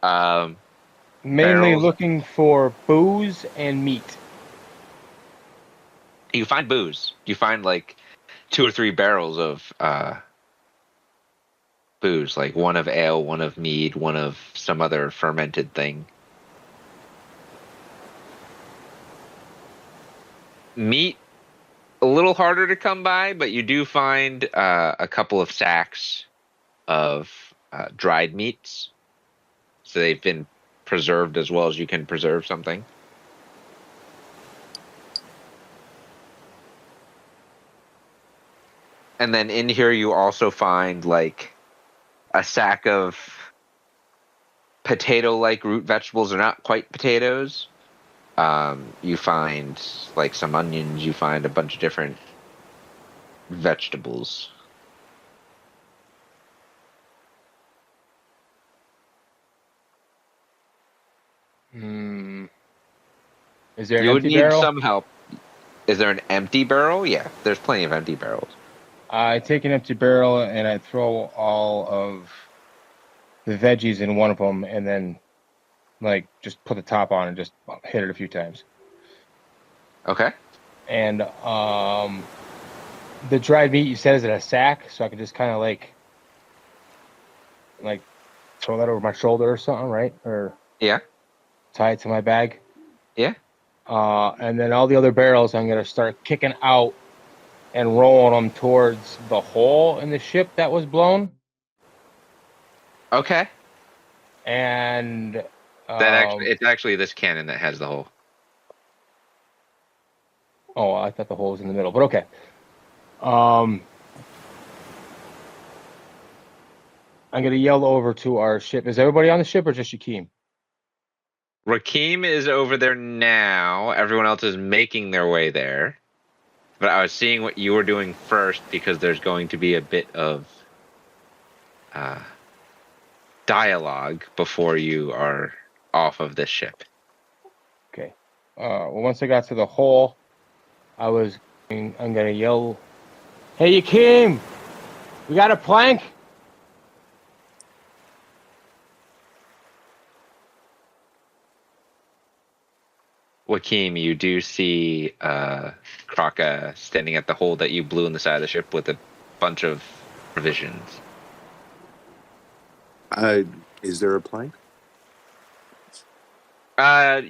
Mainly barrels. looking for booze and meat. You find booze. You find like 2 or 3 barrels of booze, like one of ale, one of mead, one of some other fermented thing. Meat, a little harder to come by, but you do find a couple of sacks of dried meats. So they've been preserved as well as you can preserve something. And then in here you also find like a sack of potato-like root vegetables. They're not quite potatoes. You find like some onions. You find a bunch of different vegetables. Is there an You would empty need barrel? some help. Is there an empty barrel? Yeah, there's plenty of empty barrels. I take an empty barrel and I throw all of the veggies in one of them, and then like just put the top on and just hit it a few times. Okay. And the dried meat you said is in a sack, so I can just kind of like throw that over my shoulder or something, right? Or Yeah. tie it to my bag. Yeah. And then all the other barrels, I'm gonna start kicking out and rolling them towards the hole in the ship that was blown. Okay. And It's actually this cannon that has the hole. oh, I thought the hole was in the middle, but okay. I'm gonna yell over to our ship. Is everybody on the ship or just Shakeem? Rakeem is over there now. Everyone else is making their way there. But I was seeing what you were doing first because there's going to be a bit of dialogue before you are off of this ship. Okay. Well, once I got to the hole, I'm gonna yell, "Hey, Shakeem! We got a plank?" Wakeem, you do see Kraka standing at the hole that you blew in the side of the ship with a bunch of provisions. Is there a plank?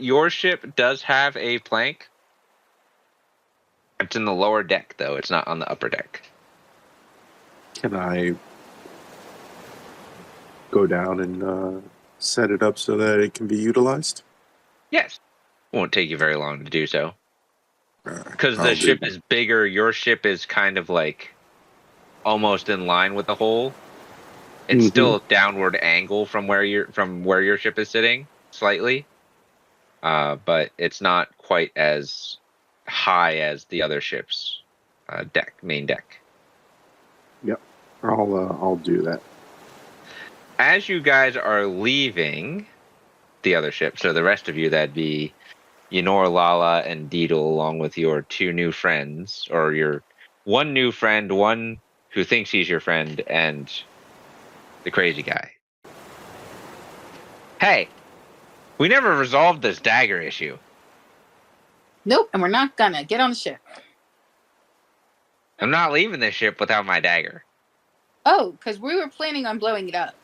Your ship does have a plank. It's in the lower deck, though. It's not on the upper deck. Can I go down and set it up so that it can be utilized? Yes. Won't take you very long to do so. Because I'll the do ship that. is bigger, your ship is kind of like almost in line with the hole. It's still a downward angle from where your ship is sitting, slightly. But it's not quite as high as the other ship's main deck. Yep, I'll do that. As you guys are leaving the other ship, so the rest of you, that'd be Yenor, Lala, and Deedle, along with your two new friends, or your one new friend, one who thinks he's your friend, and the crazy guy. Hey, we never resolved this dagger issue. Nope, and we're not gonna. Get on the ship. I'm not leaving this ship without my dagger. Oh, because we were planning on blowing it up.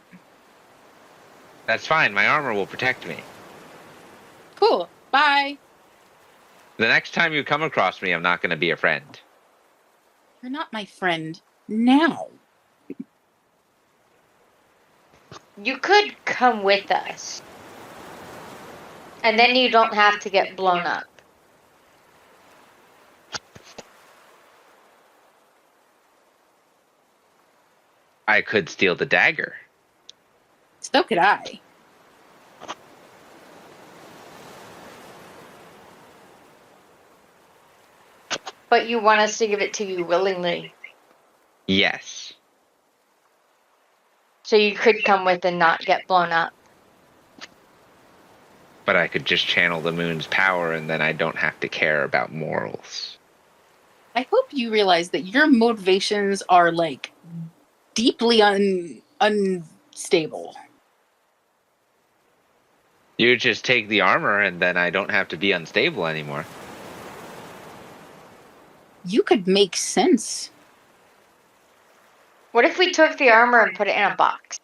That's fine. My armor will protect me. Cool. Bye. The next time you come across me, I'm not going to be a friend. You're not my friend now. You could come with us. And then you don't have to get blown up. I could steal the dagger. So could I. But you want us to give it to you willingly. Yes. So you could come with and not get blown up. But I could just channel the moon's power and then I don't have to care about morals. I hope you realize that your motivations are like deeply unstable. You just take the armor and then I don't have to be unstable anymore. You could make sense. What if we took the armor and put it in a box?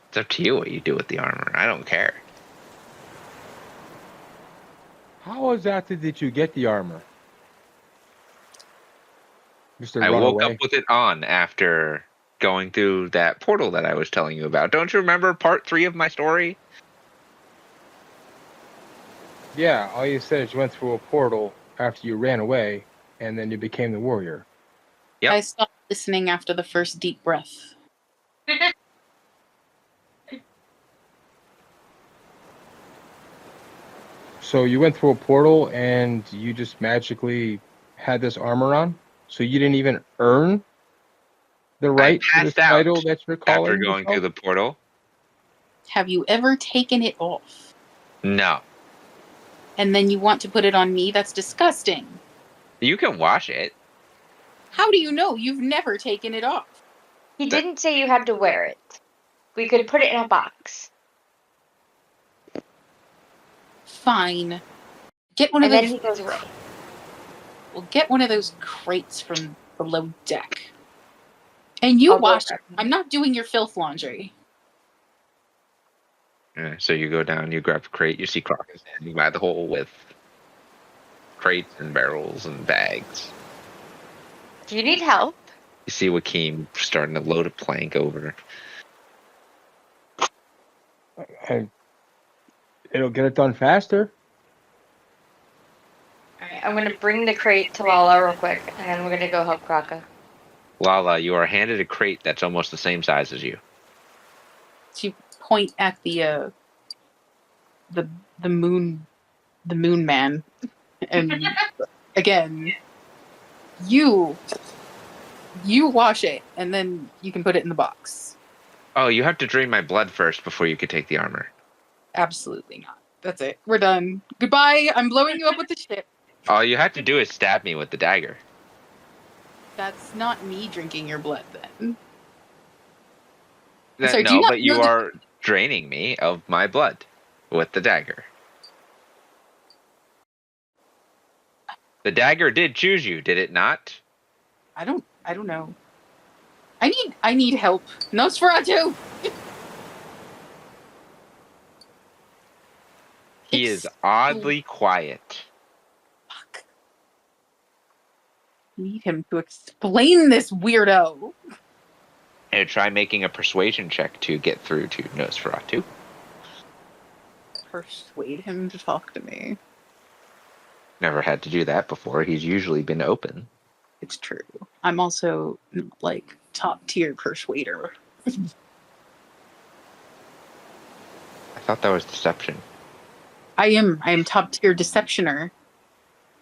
It's up to you what you do with the armor. I don't care. How exactly did you get the armor? Just to I run woke away? up with it on after going through that portal that I was telling you about. Don't you remember part 3 of my story? Yeah, all you said is you went through a portal after you ran away, and then you became the warrior. Yep. I stopped listening after the first deep breath. So you went through a portal, and you just magically had this armor on? So you didn't even earn the right to this passed out title that you're calling after going through yourself? the portal. Have you ever taken it off? No. And then you want to put it on me? That's disgusting. You can wash it. How do you know? You've never taken it off. He didn't say you had to wear it. We could put it in a box. Fine. Get one of And then those. he goes away. We'll get one of those crates from below deck. And you I'll go wash grab it. I'm not doing your filth laundry. Yeah, so you go down, you grab a crate, you see Crocker standing by the hole with crates and barrels and bags. Do you need help? You see Joaquin starting to load a plank over. And it'll get it done faster. Alright, I'm gonna bring the crate to Lala real quick, and then we're gonna go help Kraka. Lala, you are handed a crate that's almost the same size as you. To point at the moon man, and again, you wash it, and then you can put it in the box. Oh, you have to drain my blood first before you could take the armor. Absolutely not. That's it. We're done. Goodbye. I'm blowing you up with the ship. All you have to do is stab me with the dagger. That's not me drinking your blood, then. That- Sorry, do you no, not but you know that- are draining me of my blood with the dagger. The dagger did choose you, did it not? I don't know. I need help. Nosferatu! He is oddly quiet. Fuck. I need him to explain this weirdo. And try making a persuasion check to get through to Nosferatu. Persuade him to talk to me. Never had to do that before. He's usually been open. It's true. I'm also like top tier persuader. I thought that was deception. I am top tier deceptioner.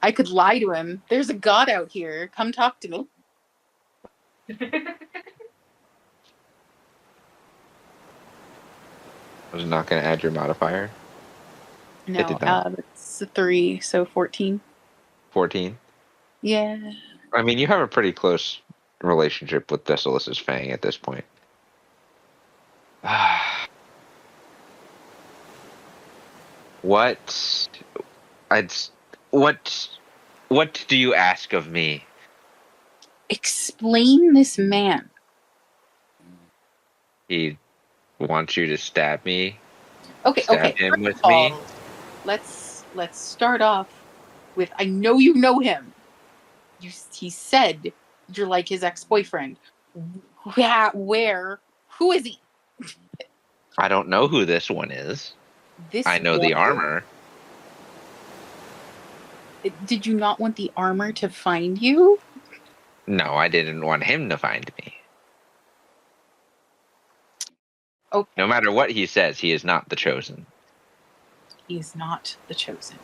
I could lie to him. There's a god out here. Come talk to me. I was not going to add your modifier. No, did not. it's a 3, so 14. 14. Yeah. I mean, you have a pretty close relationship with Decilus's Fang at this point. What do you ask of me? Explain this man. He wants you to stab me. Okay, Stab okay. him first with of me? all, let's start off with I know you know him. He said you're like his ex-boyfriend. Where? Who is he? I don't know who this one is. This I know the one? armor. Did you not want the armor to find you? No, I didn't want him to find me. Okay. No matter what he says, he is not the chosen. He is not the chosen.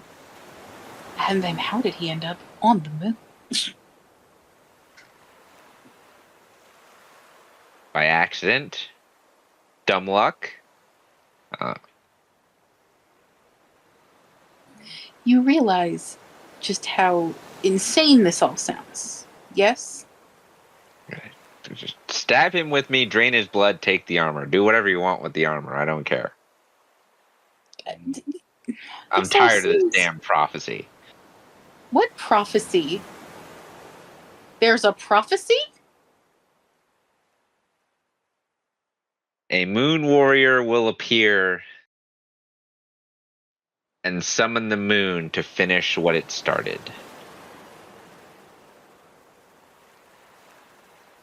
And then how did he end up on the moon? By accident. Dumb luck. You realize just how insane this all sounds, yes? Just stab him with me, drain his blood, take the armor. Do whatever you want with the armor. I don't care. I'm This all tired of this seems- damn prophecy. What prophecy? There's a prophecy? A moon warrior will appear and summon the moon to finish what it started.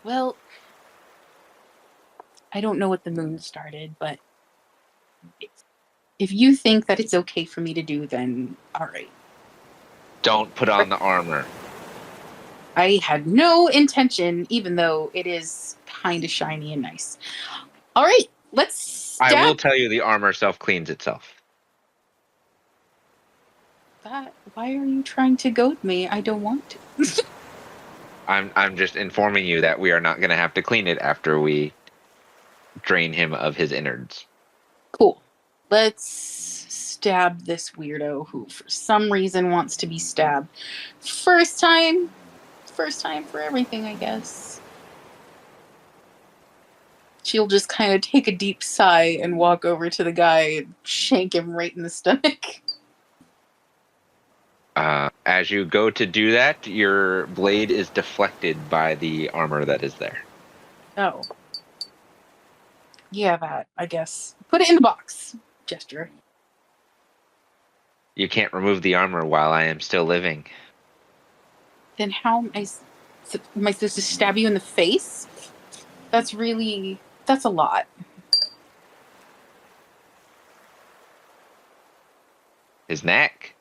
Well, I don't know what the moon started, but if you think that it's okay for me to do, then all right. Don't put on the armor. I had no intention, even though it is kind of shiny and nice. All right, let's stab I will tell you the armor self-cleans itself. that. Why are you trying to goad me? I don't want to. I'm just informing you that we are not going to have to clean it after we drain him of his innards. Cool. Let's stab this weirdo who for some reason wants to be stabbed. First time for everything, I guess. She'll just kind of take a deep sigh and walk over to the guy and shank him right in the stomach. As you go to do that, your blade is deflected by the armor that is there. Oh. Yeah, that, I guess. Put it in the box. Gesture. You can't remove the armor while I am still living. Then how am I supposed to stab you in the face? That's a lot. His neck.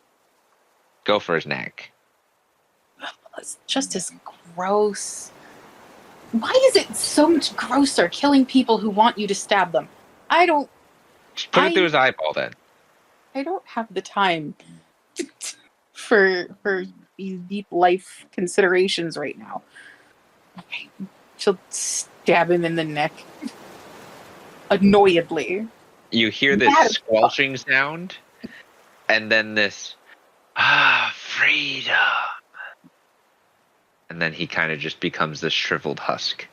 Go for his neck. It's just as gross. Why is it so much grosser killing people who want you to stab them? Just put it through his eyeball then. I don't have the time for these deep life considerations right now. Okay. She'll stab him in the neck. Annoyedly. You hear this squelching sound, and then this, freedom. And then he kind of just becomes this shriveled husk.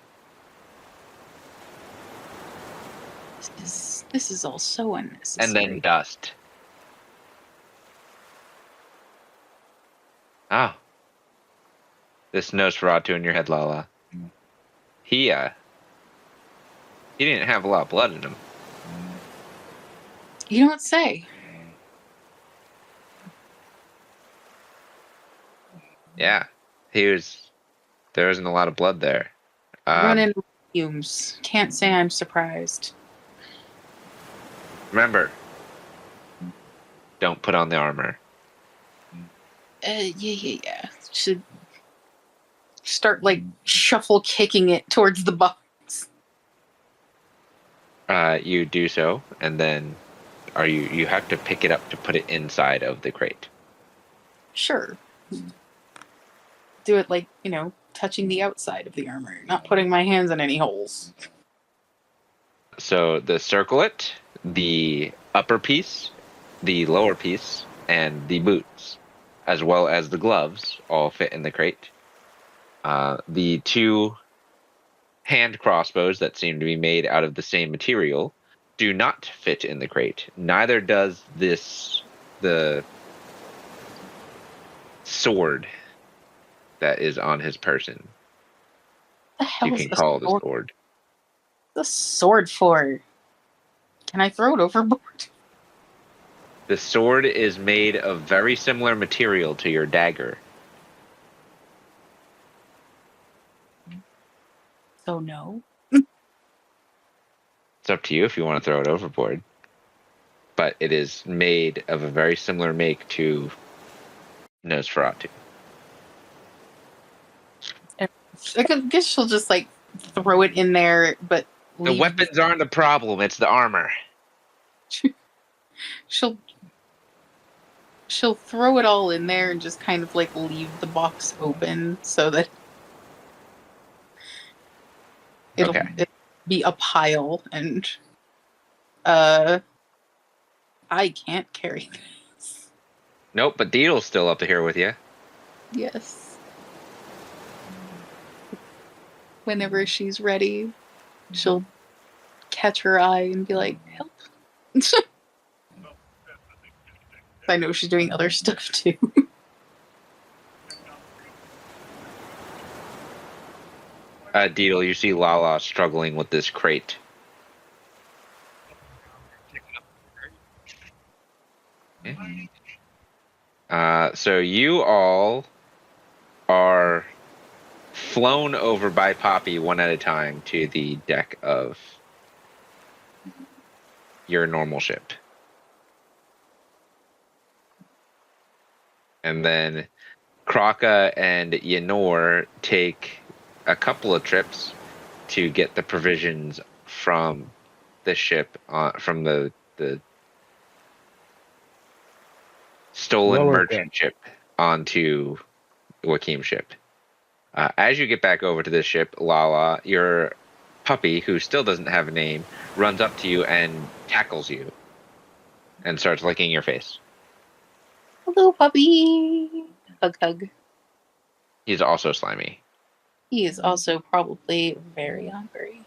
This is all so unnecessary. And then dust. Oh. This Nosferatu in your head, Lala. He didn't have a lot of blood in him. You don't say. Yeah. There isn't a lot of blood there. Running fumes. Can't say I'm surprised. Remember, don't put on the armor. Yeah. Should start shuffle kicking it towards the box. You do so, and then you have to pick it up to put it inside of the crate. Sure. Do it touching the outside of the armor, not putting my hands in any holes. So the circlet, the upper piece, the lower piece, and the boots, as well as the gloves, all fit in the crate. The two hand crossbows that seem to be made out of the same material do not fit in the crate. Neither does the sword that is on his person. The hell You is can the call the sword? sword. The sword for? Can I throw it overboard? The sword is made of very similar material to your dagger. So no. It's up to you if you want to throw it overboard. But it is made of a very similar make to Nosferatu. I guess she'll just throw it in there, but The weapons aren't the problem, it's the armor. She'll throw it all in there and just kind of leave the box open so that it'll be a pile, and I can't carry this. Nope, but Deedle's still up here with you. Yes. Whenever she's ready, she'll catch her eye and be like, help. I know she's doing other stuff too. Deedle, you see Lala struggling with this crate. So you all are flown over by Poppy one at a time to the deck of your normal ship. And then Kraka and Yenor take a couple of trips to get the provisions from the ship, from the stolen Lower merchant ship onto Joachim's ship. As you get back over to this ship, Lala, your puppy, who still doesn't have a name, runs up to you and tackles you and starts licking your face. Hello, puppy. Hug, hug. He's also slimy. He is also probably very hungry.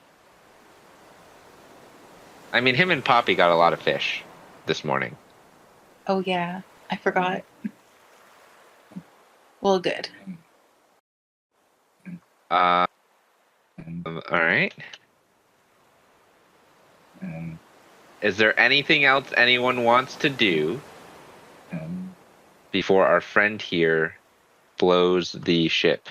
I mean, him and Poppy got a lot of fish this morning. Oh, yeah. I forgot. Well, good. All right. Is there anything else anyone wants to do before our friend here blows the ship?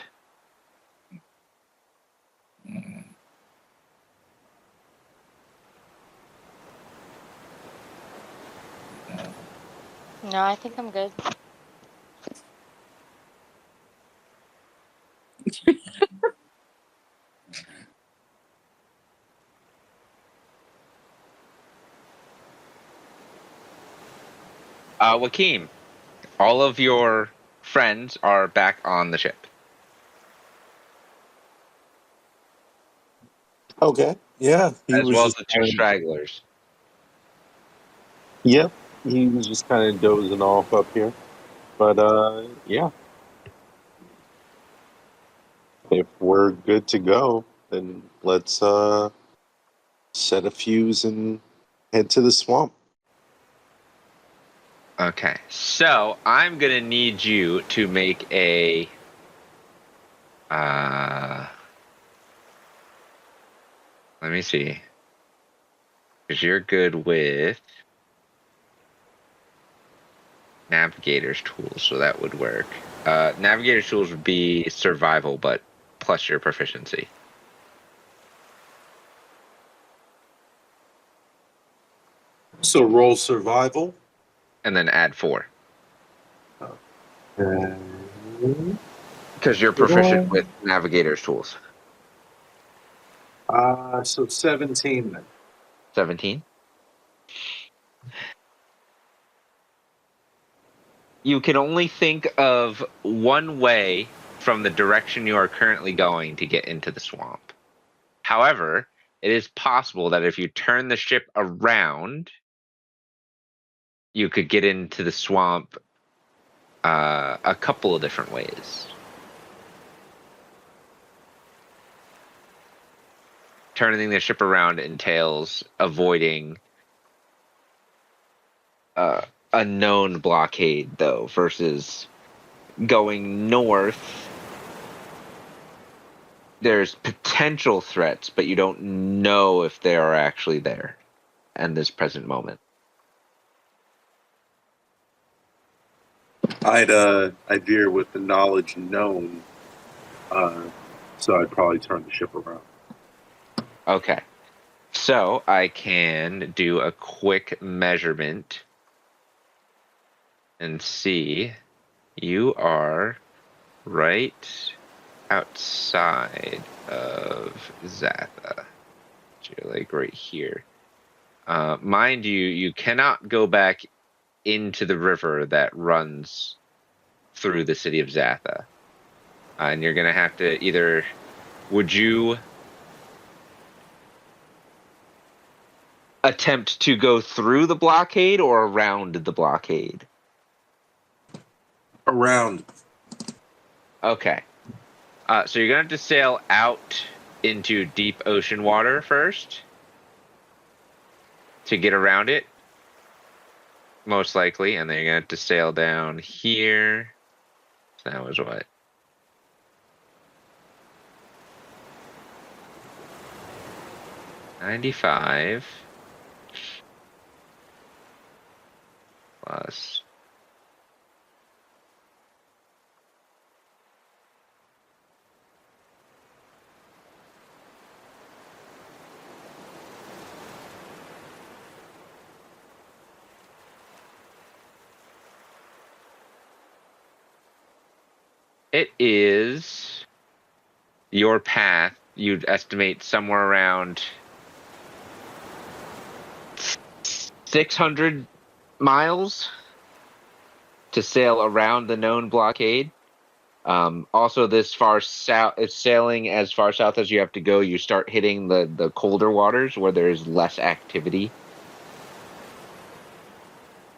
No, I think I'm good. Joachim, all of your friends are back on the ship. Okay. Yeah. As well as the two stragglers. Yep. He was just kind of dozing off up here. But, yeah. If we're good to go, then let's set a fuse and head to the swamp. Okay, so I'm gonna need you to make a let me see, because you're good with navigator's tools, so that would work. Navigator's tools would be survival, but plus your proficiency. So roll survival. And then add 4. Uh, Because you're proficient with navigator's tools. so 17 then. 17. You can only think of one way from the direction you are currently going to get into the swamp. However, it is possible that if you turn the ship around, you could get into the swamp a couple of different ways. Turning the ship around entails avoiding a known blockade, though, versus going north. There's potential threats, but you don't know if they are actually there in this present moment. I'd veer with the knowledge known, so I'd probably turn the ship around. Okay. So I can do a quick measurement and see. You are right outside of Zatha. You're like right here. Mind you, you cannot go back into the river that runs through the city of Zatha. And you're going to have to either... Would you attempt to go through the blockade or around the blockade? Around. Okay. So you're going to have to sail out into deep ocean water first to get around it, most likely. And then you're going to have to sail down here. So that was what? $95 plus It is your path. You'd estimate somewhere around 600 miles to sail around the known blockade. Also, this far south, it's sailing as far south as you have to go. You start hitting the colder waters where there's less activity.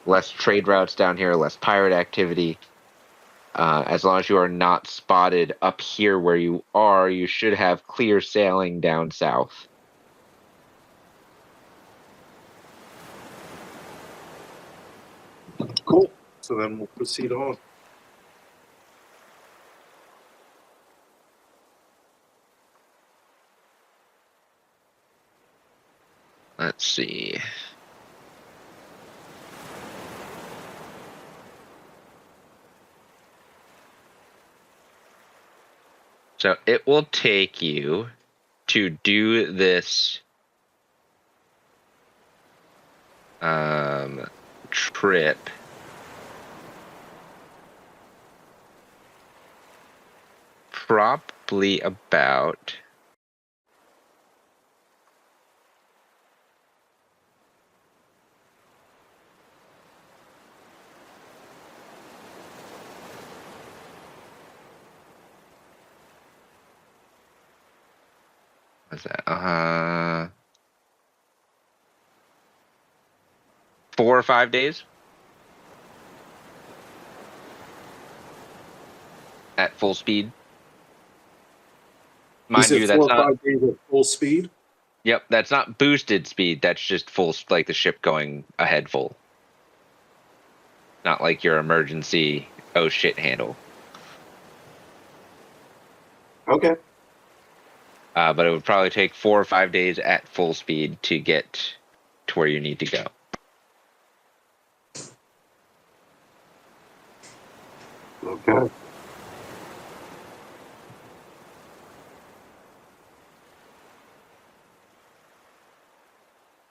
Less trade routes down here, less pirate activity. As long as you are not spotted up here where you are, you should have clear sailing down south. Cool. So then we'll proceed on. Let's see. So it will take you to do this trip probably about what's that? 4 or 5 days at full speed. Mind you, that's 4 or not. 5 days at full speed. Yep, that's not boosted speed. That's just full, like the ship going ahead full. Not like your emergency oh shit handle. Okay. But it would probably take 4 or 5 days at full speed to get to where you need to go. Okay.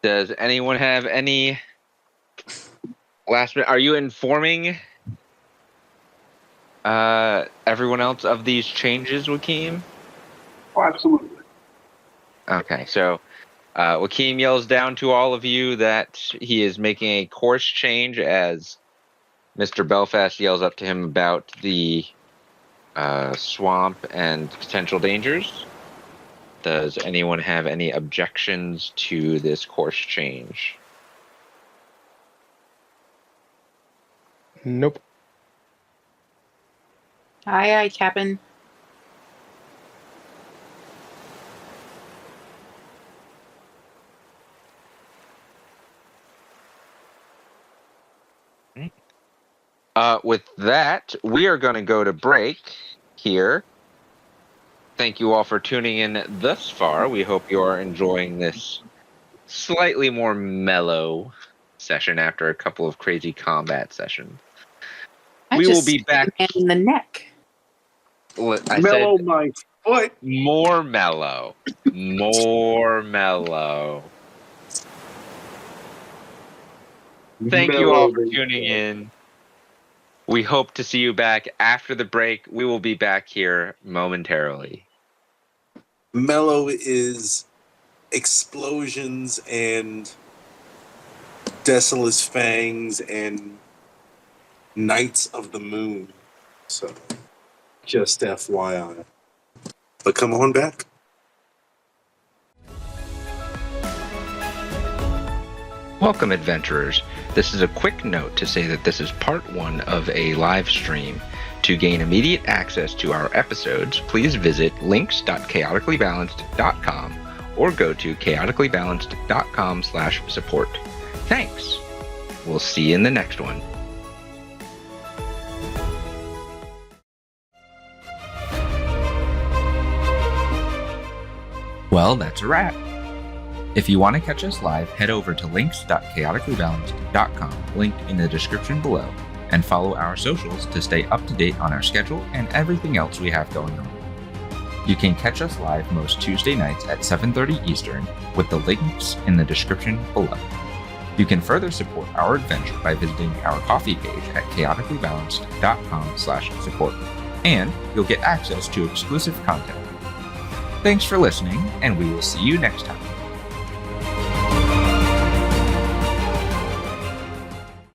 Does anyone have any last minute? Are you informing everyone else of these changes, Wakeem? Oh, absolutely. Okay, so Wakeem yells down to all of you that he is making a course change as Mr. Belfast yells up to him about the swamp and potential dangers. Does anyone have any objections to this course change? Nope. Aye, Captain. With that, we are going to go to break here. Thank you all for tuning in thus far. We hope you are enjoying this slightly more mellow session after a couple of crazy combat sessions. We will be back. In the neck. I Mellow said my foot. more mellow. More mellow. Thank you all for tuning in. We hope to see you back after the break. We will be back here momentarily. Mellow is explosions and Desolate Fangs and Knights of the Moon. So, just FYI. But come on back. Welcome, adventurers. This is a quick note to say that this is part 1 of a live stream. To gain immediate access to our episodes, please visit links.chaoticallybalanced.com or go to chaoticallybalanced.com/support. Thanks. We'll see you in the next one. Well, that's a wrap. If you want to catch us live, head over to links.chaoticallybalanced.com, linked in the description below, and follow our socials to stay up to date on our schedule and everything else we have going on. You can catch us live most Tuesday nights at 7:30 Eastern, with the links in the description below. You can further support our adventure by visiting our coffee page at chaoticallybalanced.com/support. and you'll get access to exclusive content. Thanks for listening, and we will see you next time.